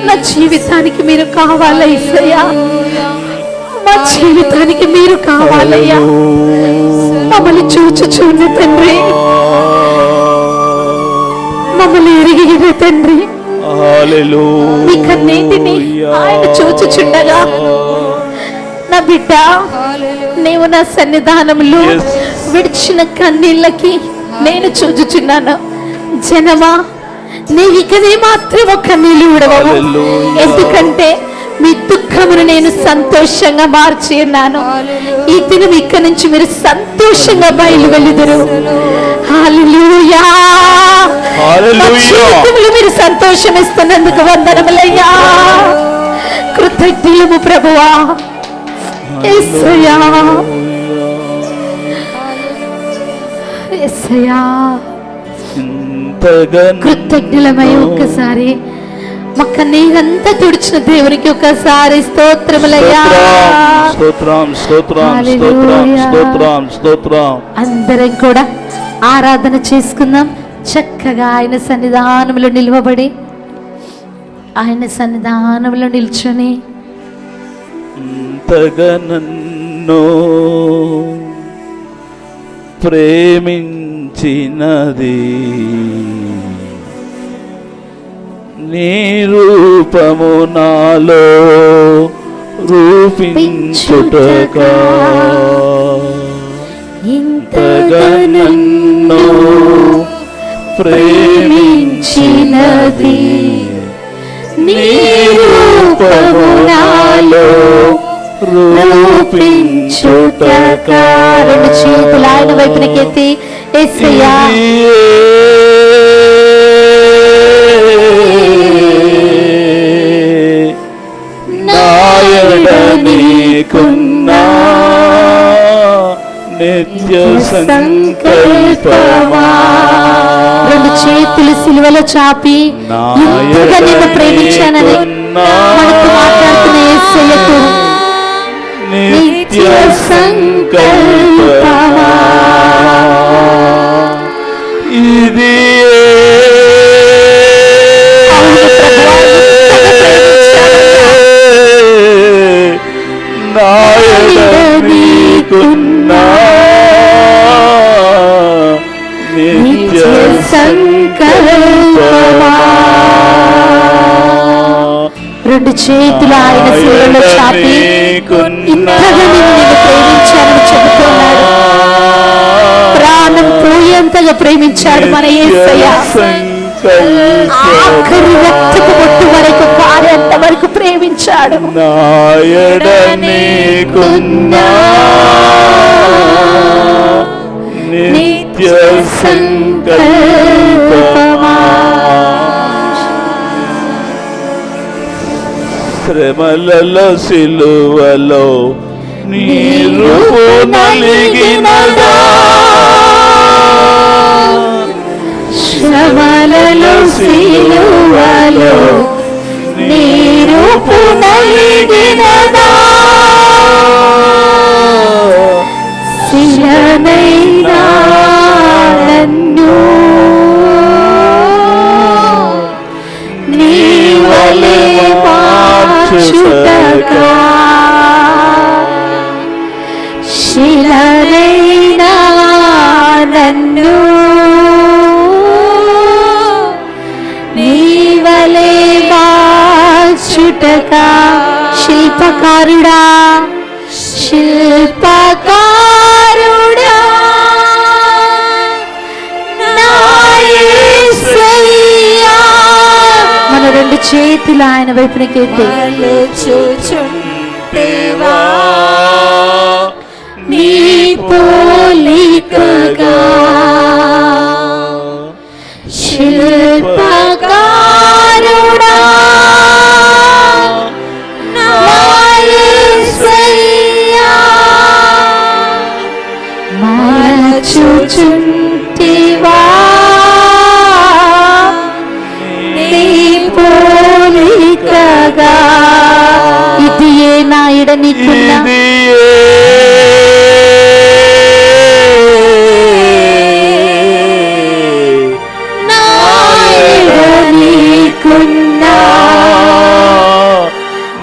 నా జీవితానికి మీరు కావాలి యేసయ్యా. మా జీవితానికి మీరు కావాలయ్యా. మమ్మల్ని చూచుచున్న తండ్రి, మమ్మల్ని ఎరిగిన తండ్రి, మీ కన్నీటిని ఆయన చూచుచుండగా, నా బిడ్డ నీవు నా సన్నిధానంలో విడిచిన కన్నీళ్ళకి నేను చూచుచున్నాను. జనమా, నీ ఇకనే మాత్రం కన్నీళ్ళు విడవవు. ఎందుకంటే మీ దుఃఖమును నేను సంతోషంగా మార్చి ఉన్నాను. ఈ దినం ఇక్కడి నుంచి మీరు సంతోషంగా బయలు వెళ్ళుదురు. హల్లెలూయా. నా జీవితంలో మీరు సంతోషం ఇస్తున్నందుకు వందనములయ్యా. కృతజ్ఞులము ప్రభువా. యేసయ్యా, యేసయ్యా, కృతజ్ఞులమై ఒక్కసారి మా కన్నీరంతా తుడిచిన దేవునికి ఒకసారి స్తోత్రములయ్యా. స్తోత్రం స్తోత్రం స్తోత్రం స్తోత్రం స్తోత్రం. అందరం కూడా ఆరాధన చేసుకుందాం. చక్కగా ఆయన సన్నిధానంలో నిలవబడి ఆయన సన్నిధానంలో నిల్చొని అంతగా నన్ను ప్రేమించినది నీ రూపము నాలో రూపించుటకా ఇంతగా నన్ను ప్రేమించినది నీ రూపము నాలో రూపించుటకా. రెండు చేతులు ఆయన వైపునకెత్తి యేసయ్యా నాయడ నీకున్నా నిత్య సంకల్పమా. రెండు చేతులు సిలువలో చాపి ఎంతగా నిన్ను ప్రేమించానని మనకు మాట్లాడుతున్న యేసయ్యకు నిత్య సంకల్పమా. ఇది నాయడ నీకున్నా నిత్య సంకల్పమా. రెండు చేతులు ఆయన శిలువలో చాపి ఇంతగా నిన్ను ప్రేమించానని చెబుతున్నాడు. ప్రాణం పోయేంతగా ప్రేమించాడు మన యేసయ్య. ఆఖరి రక్తపు బొట్టు వరకు కారేంత వరకు ప్రేమించాడు. నాయడ నీకున్నా నిత్య సంకల్పమా. శ్రమలలో సిలువలో నీ రూపు నలిగినదా. శ్రమలలో సిలువలో నీ రూపు నలిగినదా. శిలనైనా నన్ను నీ వలె మార్చుటకా. శిలనైనా నన్ను నీ వలె మార్చుటకా. శిల్పకారుడా శిల్పకారుడా నా యేసయ్యా. మన రెండు చేతులు ఆయన వైపునకెత్తి చూచుంటేవా నీ పోలికగా. శిల్పకారుడా నా యేసయ్యా. మరచుచుంటివా నీ పోలికగా. ఇది ఏ నాయడ నీకున్నా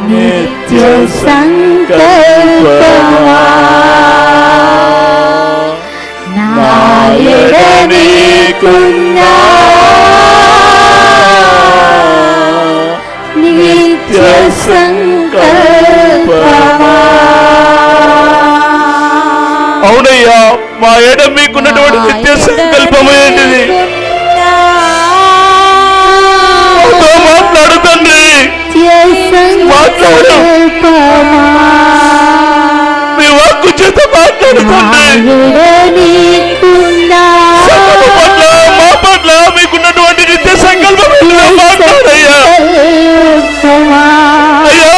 నిత్య సంకల్పమా. నాయడ నీకున్నా నిత్య సంకల్పమా. అవునయ్యా, మా ఎడ మీకున్నటువంటి నిత్య సంకల్పమైనది మాట్లాడు తండ్రి. మాట్లాడు. మీ వాక్కు చేత మాట్లాడుతుంది. సంఘము పట్ల, మా పట్ల మీకున్నటువంటి నిత్య సంకల్పం మాట్లాడయ్యా. అయ్యా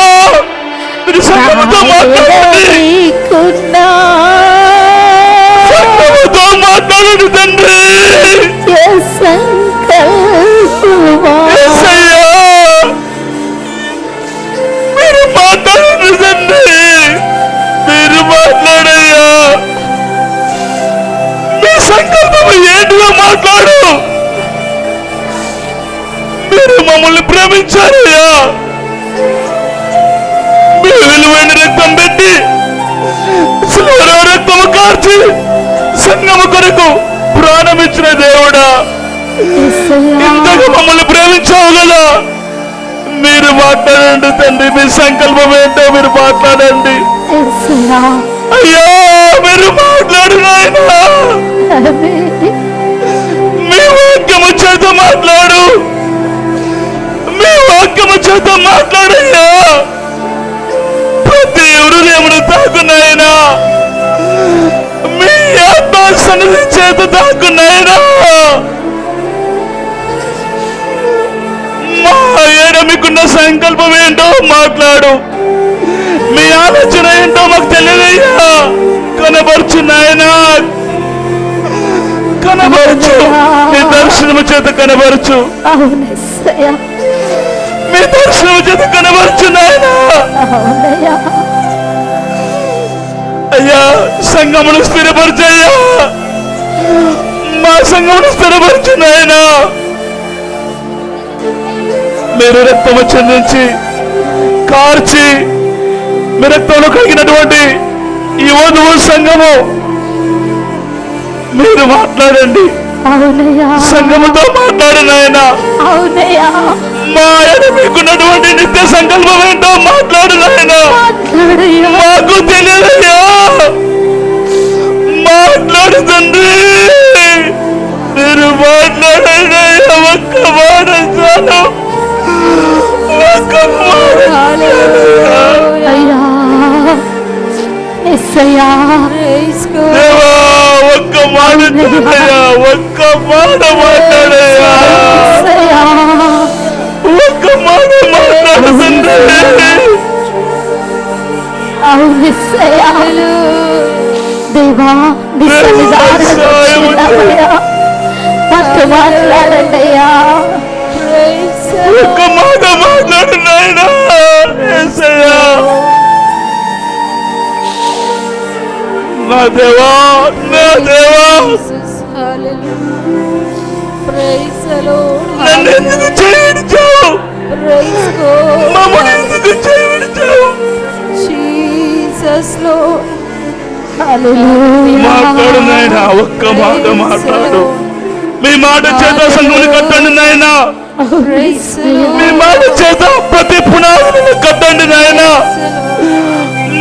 మీరు సంఘముతో మాట్లాడండి, సంఘముతో మాట్లాడండి తండ్రి. యేసయ్యా మీరు మాట్లాడండి తండ్రి, మీరు మాట్లాడయ్యా. మీ సంకల్పం ఏంటిదో మాట్లాడు. మీరు మమ్మల్ని ప్రేమించారయ్యా. మీ విలువైన రక్తం పెట్టి, శిలువలో రక్తము కార్చి సంఘము కొరకు ప్రాణమిచ్చిన దేవుడా, ఇంతగా మమ్మల్ని ప్రేమించావు కదా. మీరు మాట్లాడండి తండ్రి, మీ సంకల్పం ఏంటో మీరు మాట్లాడండి. అయ్యా మీరు మాట్లాడు నాయనా. మీ వాక్యము చేత మాట్లాడు, మీ వాక్యము చేత మాట్లాడయ్యా. ప్రతి హృదయమును తాకున్నాయనా, మీ ఆత్మ సన్నిధి చేత తాకున్నాయనా. మా ఆయన మీకున్న సంకల్పం ఏంటో మాట్లాడు. మీ ఆలోచన ఏంటో మాకు తెలియదయ్యా. కనబరచు నాయనా, కనబరచు. మీ దర్శనము చేత కనబరచు, మీ దర్శనము చేత కనబరచు నాయనా. అయ్యా సంఘమును స్థిరపరచయ్యా, మా సంఘమును స్థిరపరచు నాయనా. మీరు రక్తము చెందించి కార్చి మీ రక్తంలో కలిగినటువంటి ఈ వధువు సంఘము మీరు మాట్లాడండి. సంఘముతో మాట్లాడిన ఆయన మా ఆయన మీకున్నటువంటి నిత్య సంకల్పం ఏంటో మాట్లాడిన ఆయన మాకు తెలియదయ్యా. మాట్లాడుతుంది, మీరు మాట్లాడండి. ఒక్క మాట చాలు, ఒక్క మాట దేవా, ఒక్క మాట చాలయ్యా. ఒక్క మాట మాట్లాడయ్యా, ఒక్క మాట మాట్లాడుతుంది. దేవా మాట్లాడండి అయ్యా. ఒక్క మాట మాట్లాడు నాయనా. యేసయ్యా నా దేవా, నా దేవా, నన్ను ఎందుకు చేయించావు? మమ్మల్ని ఎందుకు చేయించావు? మాట్లాడు నాయనా, ఒక్క మాట మాట్లాడు. మీ మాట చేత సంఘమును కట్టండి నాయనా. మీ మాట చేత ప్రతి పునాదులను కట్టండి నాయనా.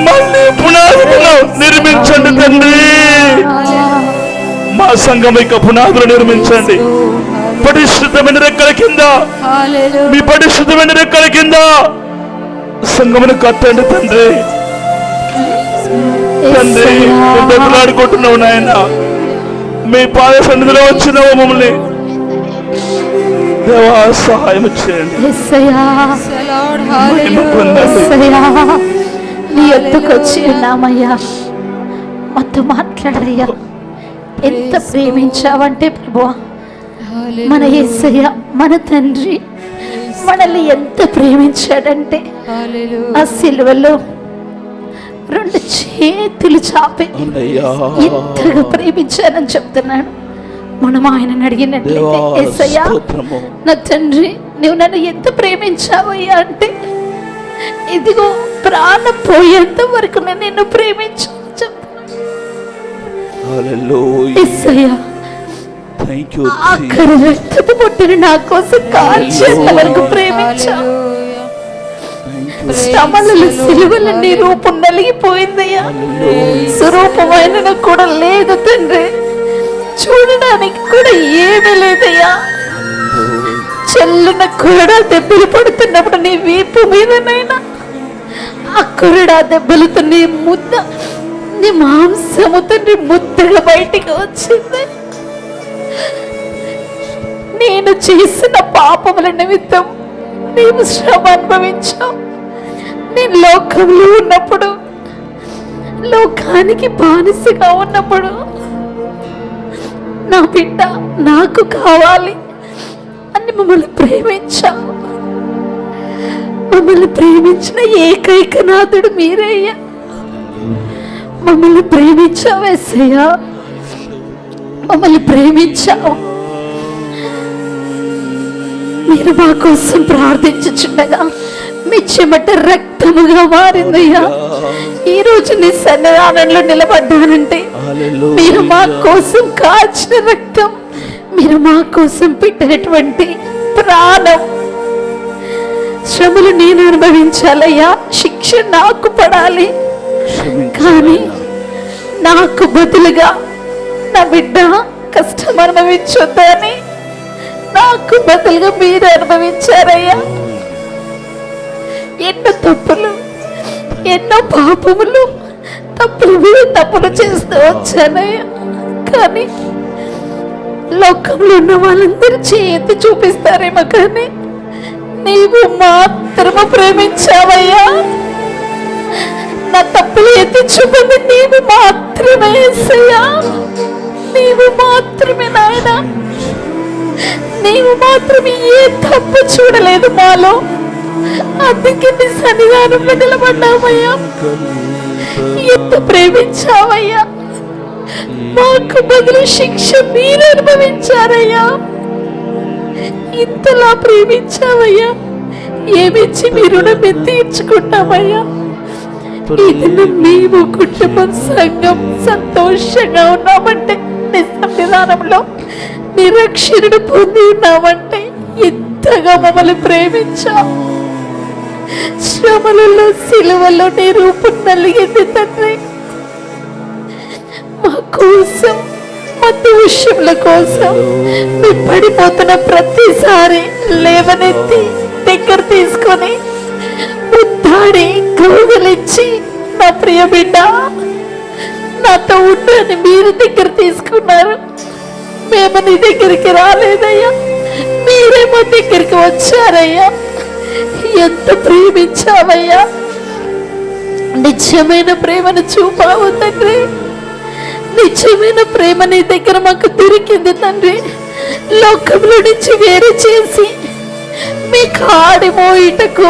మళ్ళీ పునాదులను నిర్మించండి తండ్రి. మా సంఘం యొక్క పునాదులు నిర్మించండి. పటిష్టమైన రెక్కల కింద, మీ పటిష్టమైన రెక్కల కింద సంఘమును కట్టండి తండ్రి. తండ్రి బతులాడుకుంటున్నావు నాయన. మీ పాద సన్నిధిలో వచ్చినావు మమ్మల్ని దేవా సహాయం చేయండి. నీ ఎత్తుకు వచ్చి ఉన్నామయ్యా. మాతో మాట్లాడయ్యా. ఎంత ప్రేమించావంటే ప్రభువా, మన యేసయ్య మన తండ్రి మనల్ని ఎంత ప్రేమించాడంటే ఆ సిలువలో 2 చేతులు చాపి ఎంతగా ప్రేమించానని చెప్తున్నాడు. మనం ఆయనని అడిగినట్లయితే, యేసయ్యా నా తండ్రి నువ్వు నన్ను ఎంత ప్రేమించావయ్యా అంటే, ఇదిగో ప్రాణం పోయేంత వరకు నేను నిన్ను ప్రేమించాను చెప్తున్నాను. యేసయ్యా ఆఖరి రక్తపు బొట్టుని నా కోసం కాల్చేంత వరకు ప్రేమించావు. శ్రమలలో సిలువల నీ రూపం నలిగిపోయిందయ్యా. స్వరూపమైన కూడా లేదు తండ్రి, చూడడానికి కూడా ఏమీ లేదయ్యా. చెల్లున కొరడా దెబ్బలు పడుతున్నప్పుడు నీ వీపు మీదనైనా ఆ కొరడా దెబ్బలతో నీ మాంసము తండ్రి ముద్దగా బయటికి వచ్చింది. నేను చేసిన పాపముల నిమిత్తం నీవు శ్రమ అనుభవించావు. నేను లోకంలో ఉన్నప్పుడు, లోకానికి బానిసగా ఉన్నప్పుడు నా బిడ్డ నాకు కావాలి అని మమ్మల్ని ప్రేమించావు. మమ్మల్ని ప్రేమించిన ఏకైక నాథుడు మీరయ్యా. మమ్మల్ని ప్రేమించావు యేసయ్యా, మమ్మల్ని ప్రేమించావు. మీరు మా కోసం ప్రార్థించుచుండగా మీ చెమట రక్తముగా మారిందయ్యా. ఈ రోజు నీ సన్నిధానంలో నిలబడ్డానంటే మీరు మా కోసం కాచిన రక్తం, మీరు మా కోసం పెట్టినటువంటి ప్రాణం. శ్రమలు నేను అనుభవించాలయ్యా, శిక్ష నాకు పడాలి, కానీ నాకు బదులుగా నా బిడ్డ కష్టం అనుభవించొద్దని నాకు బదులుగా మీరు అనుభవించారయ్యా. ఎన్నో తప్పులు, ఎన్నో పాపములు, తప్పులు చేస్తూ వచ్చానయ్యా. కానీ లోకంలో ఉన్న వాళ్ళందరూ చేతి చూపిస్తారేమో, కానీ నీవు మాత్రమే ప్రేమించావయ్యా. నా తప్పులు ఎత్తి చూపింది నీవు మాత్రమే యేసయ్యా, నీవు మాత్రమే నాయన. నీవు మాత్రమే ఏ తప్పు చూడలేదు మాలో, అందుకే నీ సన్నిధానంలో నిలబడ్డామయ్యా. ఎంత ప్రేమించావయ్యా, మాకు బదులు శిక్ష మీరు అనుభవించారయ్యా. ఇంతలా ప్రేమించావయ్యా, ఏమిచ్చి మీ రుణం తీర్చుకుంటామయ్యా. ఇది మేము కుటుంబం సంఘం సంతోషంగా ఉన్నామంటే, నీ సన్నిధానంలో నిరక్షరుడు పొంది ఉన్నామంటే ఎంతగా మమ్మల్ని ప్రేమించావు. శ్రమలలో సిలువలో నీ రూపం నలిగింది తండ్రి. మా కోసం, మా దోషముల కోసం మీ పడిపోతున్న ప్రతిసారి లేవనెత్తి దగ్గర తీసుకొని ముద్దాడి కౌగలించి, నా ప్రియ బిడ్డ నాతో ఉండని మీరు దగ్గర తీసుకున్నారు. మేము నీ దగ్గరికి రాలేదయ్యా, మీరే మా దగ్గరికి వచ్చారయ్యా. ఎంత ప్రేమించావయ్యా, నిజమైన ప్రేమను చూపావు తండ్రి. నిజమైన ప్రేమ నీ దగ్గర మాకు దొరికింది తండ్రి. లోకంలో నుంచి వేరు చేసి మీ కాడి మోయిటకు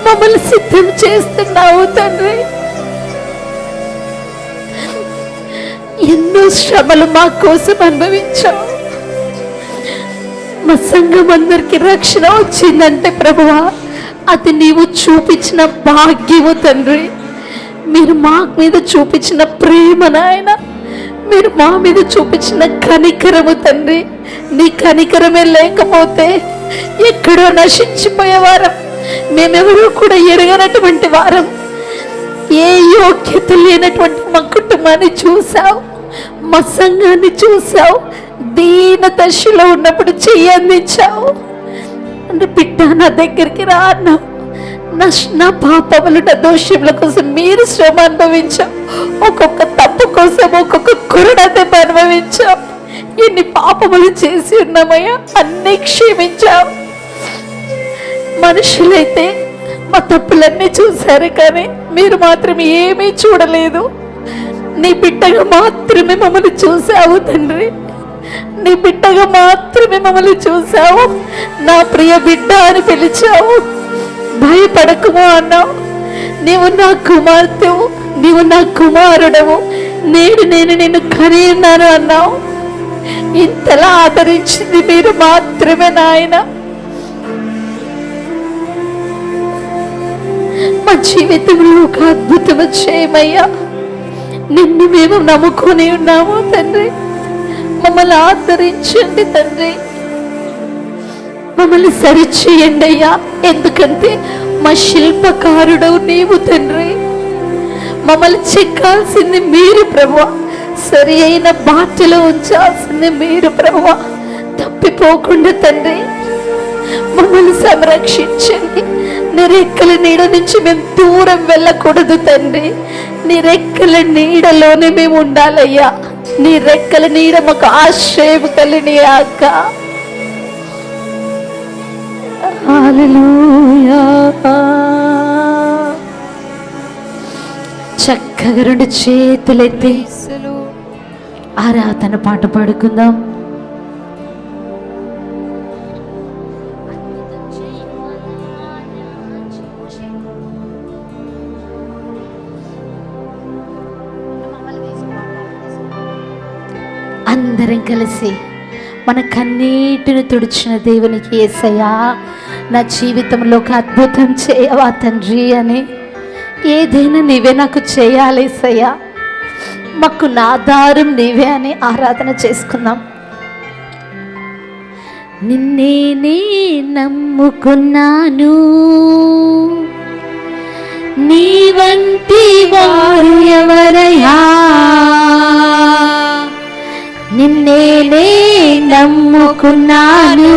మమ్మల్ని సిద్ధం చేస్తున్నావు తండ్రి. ఎన్నో శ్రమలు మా కోసం అనుభవించావు. మా సంఘం అందరికి రక్షణ వచ్చిందంటే ప్రభువా, అది నీవు చూపించిన భాగ్యము తండ్రి. మీరు మా మీద చూపించిన ప్రేమ నాయన, మీరు మా మీద చూపించిన కనికరము తండ్రి. నీ కనికరమే లేకపోతే ఎక్కడో నశించిపోయేవారం, మేమెవరూ కూడా ఎరగనటువంటి వారం. ఏ యోగ్యత లేనటువంటి మా కుటుంబాన్ని చూసావు, మా సంఘాన్ని చూసావు. దీన దశలో ఉన్నప్పుడు చెయ్యి అందించావు. అంటే బిడ్డ నా దగ్గరికి రా అన్నావు. నా పాపములు, నా దోషముల కోసం మీరు శ్రమ అనుభవించావు. ఒక్కొక్క తప్పు కోసం ఒక్కొక్క కొరడా దెబ్బ అనుభవించావు. ఎన్ని పాపములు చేసి ఉన్నామయ్యా, అన్నీ క్షమించావు. మనుషులైతే మా తప్పులన్నీ చూశారు, కానీ మీరు మాత్రం ఏమీ చూడలేదు. నీ బిడ్డగా మాత్రమే మమ్మల్ని చూసావు తండ్రి. నీ బిడ్డగా మాత్రమే మమ్మల్ని చూసావు. నా ప్రియ బిడ్డ అని పిలిచావు. భయపడకుము అన్నావు. నీవు నా కుమార్తెవు, నీవు నా కుమారుడవు, నేను నిన్ను కని ఉన్నాను అన్నావు. ఇంతలా ఆదరించింది మీరు మాత్రమే నాయన. మా జీవితంలో ఒక అద్భుతము చేయమయ్యా. నిన్ను మేము నమ్ముకొని ఉన్నాము తండ్రి. మమ్మల్ని ఆదరించండి తండ్రి, మమ్మల్ని సరిచేయండి అయ్యా. ఎందుకంటే మా శిల్పకారుడవు నీవు తండ్రి. మమ్మల్ని చెక్కాల్సింది మీరు ప్రభువా, సరి అయిన బాటలో ఉంచాల్సింది మీరు ప్రభువా. తప్పి తప్పిపోకుండా తండ్రి మమ్మల్ని సంరక్షించండి. నీ రెక్కల నీడ నుంచి మేము దూరం వెళ్ళకూడదు తండ్రి. నీ రెక్కల నీడలోనే మేము ఉండాలయ్యా. నీ రెక్కల నీడ మాకు ఆశ్రయం కలిగినాక. హల్లెలూయా. చక్కగా రెండు చేతులెత్తి ఆరాధన పాట పాడుకుందాం. అందరం కలిసి మన కన్నీటిని తుడిచిన దేవునికి యేసయ్యా, నా జీవితంలో ఒక అద్భుతం చేయవా తండ్రి అని, ఏదైనా నీవే నాకు చేయాలి యేసయ్యా, మాకు నా ఆధారం నీవే అని ఆరాధన చేసుకుందాం. నిన్నే నే నమ్ముకున్నాను, నీ వంటి వారు ఎవరయ్యా, నిన్నే నే నమ్ముకున్నాను,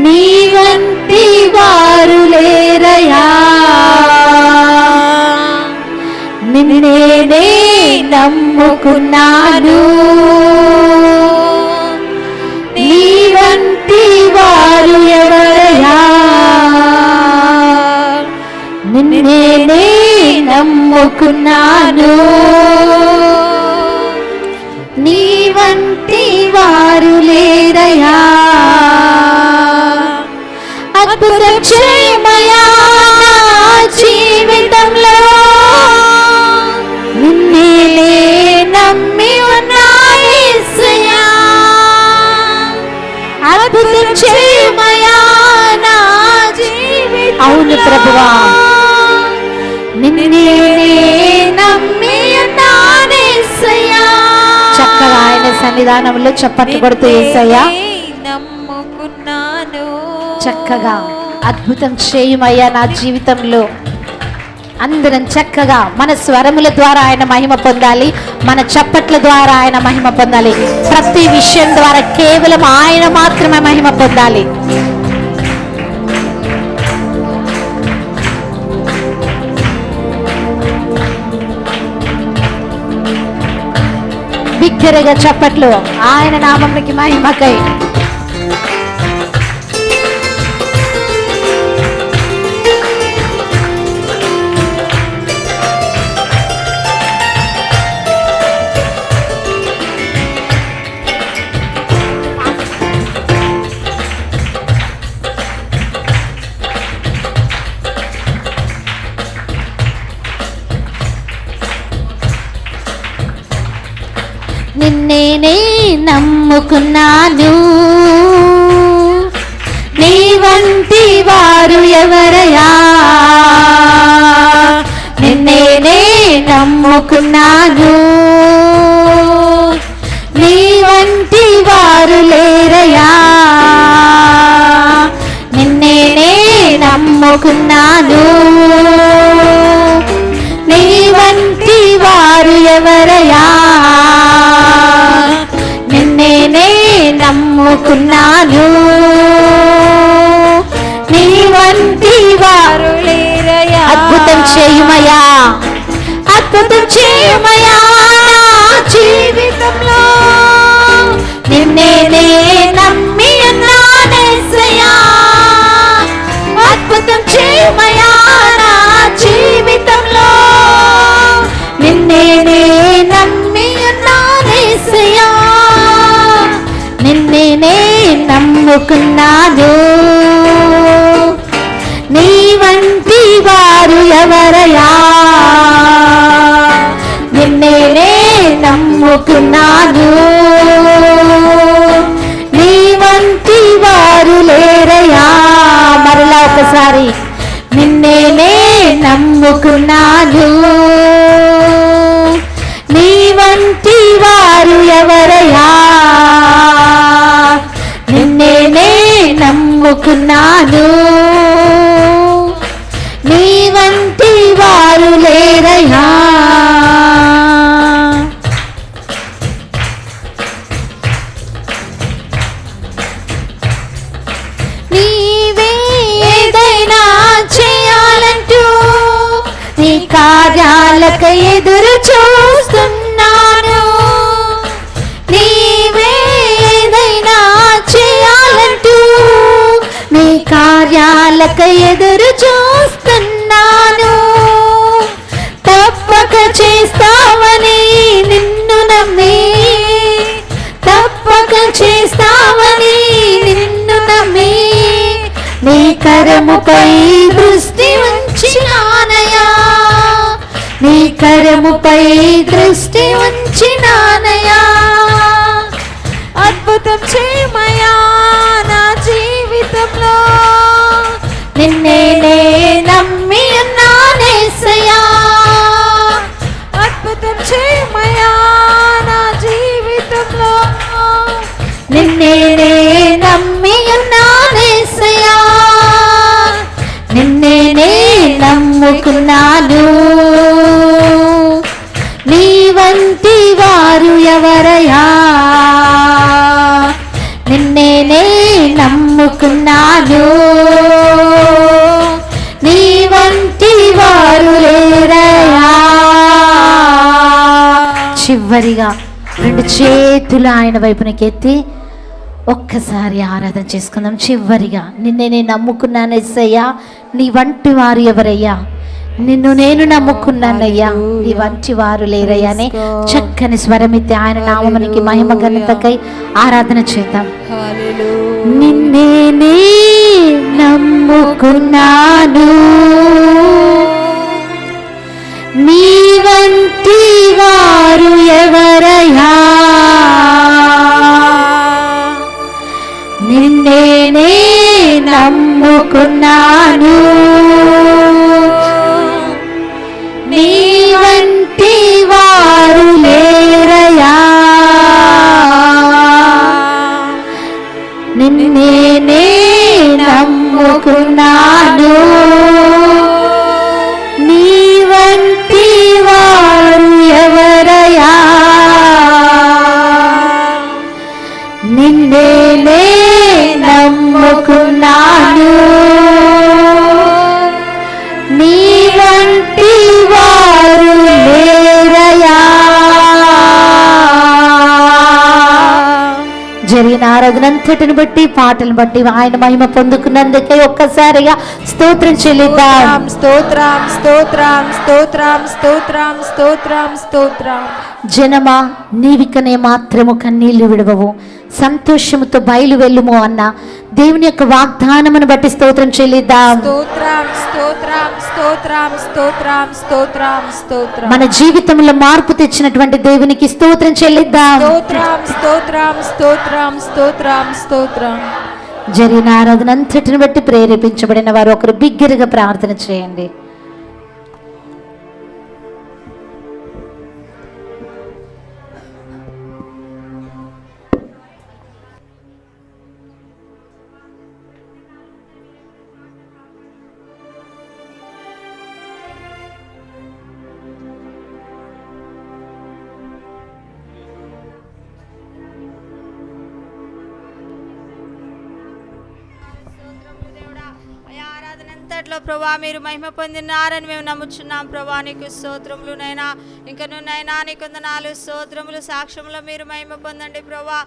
నీ వంటి వారు లేరయ్యా, నిన్నే నే నమ్ముకున్నాను, నీ వంటి వారు ఎవరయ్యా, నిన్నే నే నమ్ముకున్నాను, నీ వంటి వారు లేరయ్యా. అద్భుతం చేయమయా నా జీవితంలో, నిన్నే నమ్మి ఉన్నా యేసయ్యా. అద్భుతం చేయమయా నా జీవితంలో, అవును ప్రభువా, నిన్నే నమ్మి ఉన్నా యేసయ్యా. చక్కగా ఆయన సన్నిధానంలో చప్పట్లు కొడుతూ యేసయ్యా నమ్ముకున్నాను, చక్కగా అద్భుతం చేయమయ్యా నా జీవితంలో. అందరం చక్కగా మన స్వరముల ద్వారా ఆయన మహిమ పొందాలి, మన చప్పట్ల ద్వారా ఆయన మహిమ పొందాలి. ప్రతి విషయం ద్వారా కేవలం ఆయన మాత్రమే మహిమ పొందాలి. బిగ్గరగా చప్పట్లు ఆయన నామమునికి మహిమకై. నిన్నే నమ్ముకున్నాను, నీ వంటి వారు ఎవరయ్యా, నిన్నే నమ్ముకున్నాను, నీ వంటి వారు లేరయ్యా, నిన్నే నమ్ముకున్నాను, నీ వంటి వారు ఎవరయ్యా, నిన్నే నమ్ముకున్నాను, నీ వంటి వారు లేరయ్యా. అద్భుతం చేయుమయ్యా, అద్భుతం చేయుమయ్యా నా జీవితంలో, నిన్నే నమ్మి ఉన్నాను యేసయ్యా. అద్భుతం చేయుమయ్యా నా జీవితంలో, నిన్నే నమ్మి ఉన్నాను యేసయ్యా, నిన్నే నమ్ముకున్నాను, నీ వంటి వారు ఎవరయ్యా, నిన్నే నమ్ముకున్నాను, నీ వంటి వారు లేరయ్యా. మరలా ఒకసారి నిన్నే నమ్ముకున్నాను, నీ వంటి వారు ఎవరయ్యా, నిన్నే నమ్ముకున్నాను, నీ వంటి వారు లేరయ్యా. కార్యాలకు ఎదురు చూస్తున్నాను. నీవే ఏదైనా చేయాలంటూ నీ కార్యాలకు ఎదురు చూస్తున్నాను. తప్పక చేస్తావని నిన్ను నమ్మి, తప్పక చేస్తావని నిన్ను నమ్మి నీ కరముపై దృష్టి ఉంచినానయా, నీ కరముపై దృష్టి ఉంచినానయా. అద్భుతం చేయమయా నా జీవితంలో, నిన్నే నే నమ్మి ఉన్నానేసయ్యా. అద్భుతం చేయమయా నా జీవితంలో, నిన్నే నే నమ్మి ఉన్నానేసయ్యా. నిన్నే నే నమ్ముకున్నాను. నీ వంటి వారు ఎవరయ్యా, నిన్నే నే నమ్ముకున్నాను. నీ వంటి వారు లేరయ్యా. చివరిగా రెండు చేతులు ఆయన వైపునకెత్తి ఒక్కసారి ఆరాధన చేసుకుందాం. చివరిగా నిన్నే నేను నమ్ముకున్నాను యేసయ్యా, నీ వంటి వారు ఎవరయ్యా, నిన్ను నేను నమ్ముకున్నానయ్యా, నీ వంటి వారు లేరయ్యా అని చక్కని స్వరమిత్తి ఆయన నామమునికి మహిమ ఘనతకై ఆరాధన చేద్దాం. నిన్నే నే నమ్ముకున్నాను, నీ వంటి వారు ఎవరయ్యా, నిన్నే నే నమ్ముకున్నాను. నీ వంటి వారు లేరయ్యా, నిన్నే నే నమ్ముకున్నాను. నీ వంటి వారు ఎవరయ్యా, నిన్నే నే నమ్ముకున్నాను. నీ వంటి వారు లేరయ్యా. జరిగిన ఆరాధనంతటిని బట్టి, పాటలను బట్టి ఆయన మహిమ పొందుకున్నందుకే ఒక్కసారిగా స్తోత్రం చెల్లిద్దాం. స్తోత్రం స్తోత్రం స్తోత్రం స్తోత్రం స్తోత్రం స్తోత్రం. జనమా, నీవికనే మాత్రము కన్నీళ్లు విడవవు, సంతోషముతో బయలు వెళ్ళుము అన్న దేవుని యొక్క వాగ్దానమును బట్టి స్తోత్రం చెల్లిద్దాం. స్తోత్రం స్తోత్రం స్తోత్రం స్తోత్రం స్తోత్రం స్తోత్రం. మన జీవితంలో మార్పు తెచ్చినటువంటి దేవునికి స్తోత్రం చెల్లిద్దాం. స్తోత్రం స్తోత్రం స్తోత్రం స్తోత్రం స్తోత్రం. జరిగిన ఆరాధన అంతటిని బట్టి ప్రేరేపించబడిన వారు ఒకరు బిగ్గరగా ప్రార్థన చేయండి. అంతట్లో ప్రభా మీరు మహిమ పొందినారని మేము నమ్ముచున్నాం ప్రభా. నీకు స్తోత్రములు నైనా, ఇంకను నైనా నీకు 4 స్తోత్రములు సాక్ష్యంలో మీరు మహిమ పొందండి ప్రభా.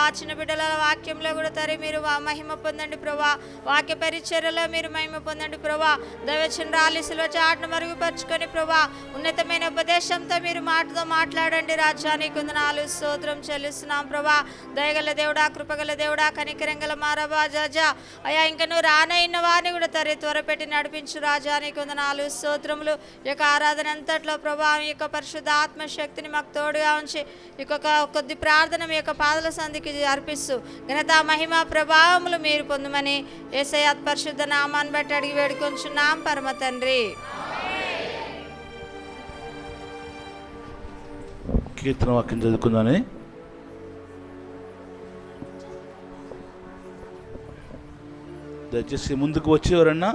ఆ చిన్న బిడ్డల వాక్యంలో కూడా తరి మీరు మహిమ పొందండి ప్రభా. వాక్య పరిచర్యలో మీరు మహిమ పొందండి ప్రభా. దైవచంద్రాలి శిల్వ చాటును మరుగుపరుచుకొని ప్రభా ఉన్నతమైన ఉపదేశంతో మీరు మాటతో మాట్లాడండి రాజా. నీకు 4 స్తోత్రం చెల్లిస్తున్నాం ప్రభా. దయగల దేవుడా, కృపగల దేవుడా, కనికరంగల మారబా జాజా అయా. ఇంకను రానైన వారిని కూడా త్వరపెట్టి నడిపించు రాజా. నీకు 4 స్తోత్రములు. ఈ యొక్క ఆరాధన అంతట్లో ప్రభా ఈ యొక్క పరిశుద్ధ ఆత్మశక్తిని మాకు తోడుగా ఉంచి ఈ యొక్క కొద్ది ప్రార్థన మీ యొక్క పాదల సంధికి అర్పిస్తూ ఘనత మహిమ ప్రభావములు మీరు పొందమని యేసయ్య పరిశుద్ధ నామాన్ని బట్టి అడిగి వేడుకొంచున్నాం పరమ తండ్రి. కీర్తన వాక్యం చదువుకుందాని. దయచేసి ముందుకు వచ్చి ఎవరన్నా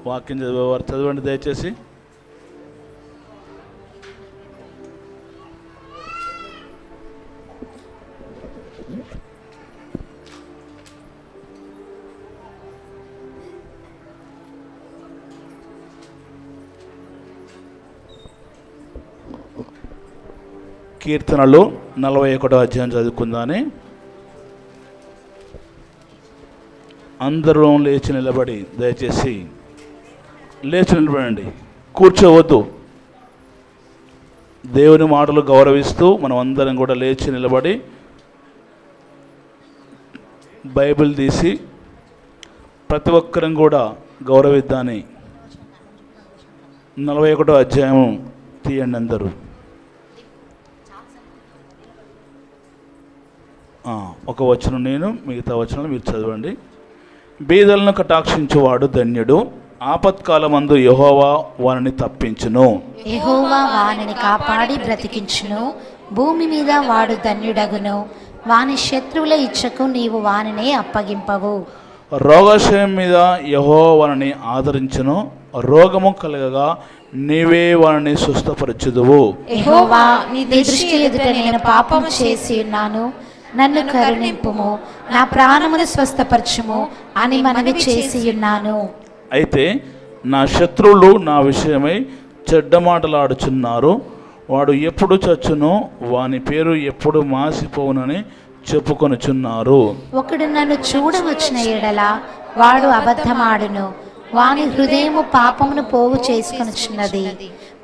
వాక్యం చదివేవారు చదవండి దయచేసి. కీర్తనలు 41వ అధ్యాయం చదువుకుందాని. అందరూ లేచి నిలబడి, దయచేసి లేచి నిలబడండి, కూర్చోవద్దు. దేవుని మాటలు గౌరవిస్తూ మనం అందరం కూడా లేచి నిలబడి బైబిల్ తీసి ప్రతి ఒక్కరం కూడా గౌరవిద్దాని. 41వ అధ్యాయం తీయండి అందరూ. ఒక వచనం నేను, మిగతా వచనాలు మీరు చదవండి. బీదలను కటాక్షించువాడు ధన్యుడు, ఆపత్కాలమందు యెహోవా వారిని తప్పించును. యెహోవా వానిని కాపాడి బ్రతికించును, భూమి మీద వాడు ధన్యుడగును. వాని శత్రువుల ఇచ్చకు నీవు వానినే అప్పగింపవు. రోగశయం మీద యెహోవా వారిని ఆదరించును, రోగము కలగగా నీవే వారిని స్వస్థపరచుదువు. యెహోవా నీ దృష్టి ఎదుట నేను పాపము చేసి ఉన్నాను, నన్ను కరుణింపుము, నా ప్రాణమును స్వస్థపరచుము అని మనవి చేసి ఉన్నాను. అయితే నా శత్రువులు నా విషయమై చెడ్డ మాటలాడుచున్నారు. వాడు ఎప్పుడు చచ్చునో వాని పేరు ఎప్పుడు మాసిపోవునని చెప్పుకొనుచున్నారు. ఒకడు నన్ను చూడవచ్చిన ఎడల వాడు అబద్ధమాడును, వాని హృదయము పాపమును పోగు చేసుకొనుచున్నది.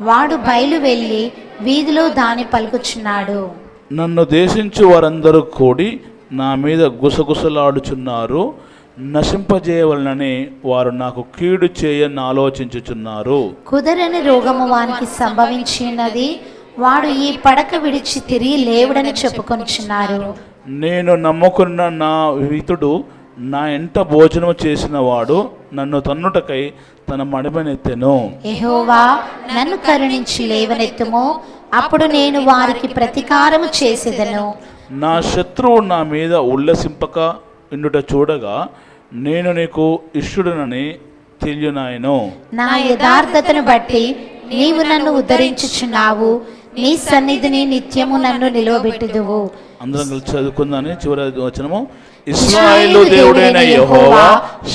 వాడు బయలు వెళ్ళి వీధిలో దాని పలుకుచున్నాడు. నన్ను దేశించు వారందరూ కూడి నా మీద గుసగుసలాడుచున్నారు. నశింపజేయవలనని వారు నాకు కీడు చేయని ఆలోచించుచున్నారు. కుదరని రోగము వానికి సంభవించినది, వాడు ఈ పడక విడిచి తిరిగి లేవుడని చెప్పుకొనుచున్నారు. నేను నమ్ముకున్న నా వితుడు నా ఎంట భోజనం చేసిన వాడు నన్ను తన్నుటకై తన మడిమనెత్తెను. యెహోవా నన్ను కరుణించి లేవనెత్తుము, అప్పుడు నేను వారికి ప్రతీకారము చేసేదను. నా శత్రువు నా మీద ఉల్లసింపక ఇండుట చూడగా నేను నీకు ఇష్టుడనని తెలియనాయను. నా యథార్థతను బట్టి నీవు నన్ను ఉద్ధరించుచున్నావు, నీ సన్నిధిని నిత్యము నన్ను నిలవబెట్టుదువు. అందరం కలిసి చదువుకుందాని. చివరి వచనము. ఇశ్రాయేలు దేవుడైన యెహోవా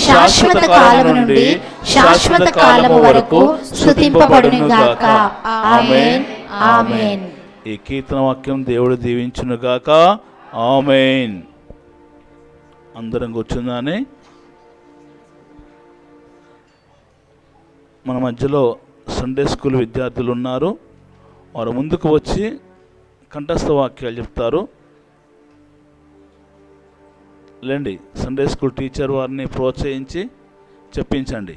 శాశ్వత కాలము నుండి శాశ్వత కాలము వరకు స్తుతింపబడునుగాక. ఆమేన్, ఆమేన్. ఈ కీర్తన వాక్యం దేవుడు దీవించునుగాక. ఆమేన్. అందరం కూర్చుందాని. మన మధ్యలో సండే స్కూల్ విద్యార్థులు ఉన్నారు. వారు ముందుకు వచ్చి కంఠస్థ వాక్యాలు చెప్తారు. లేండి, సండే స్కూల్ టీచర్ వారిని ప్రోత్సహించి చెప్పించండి.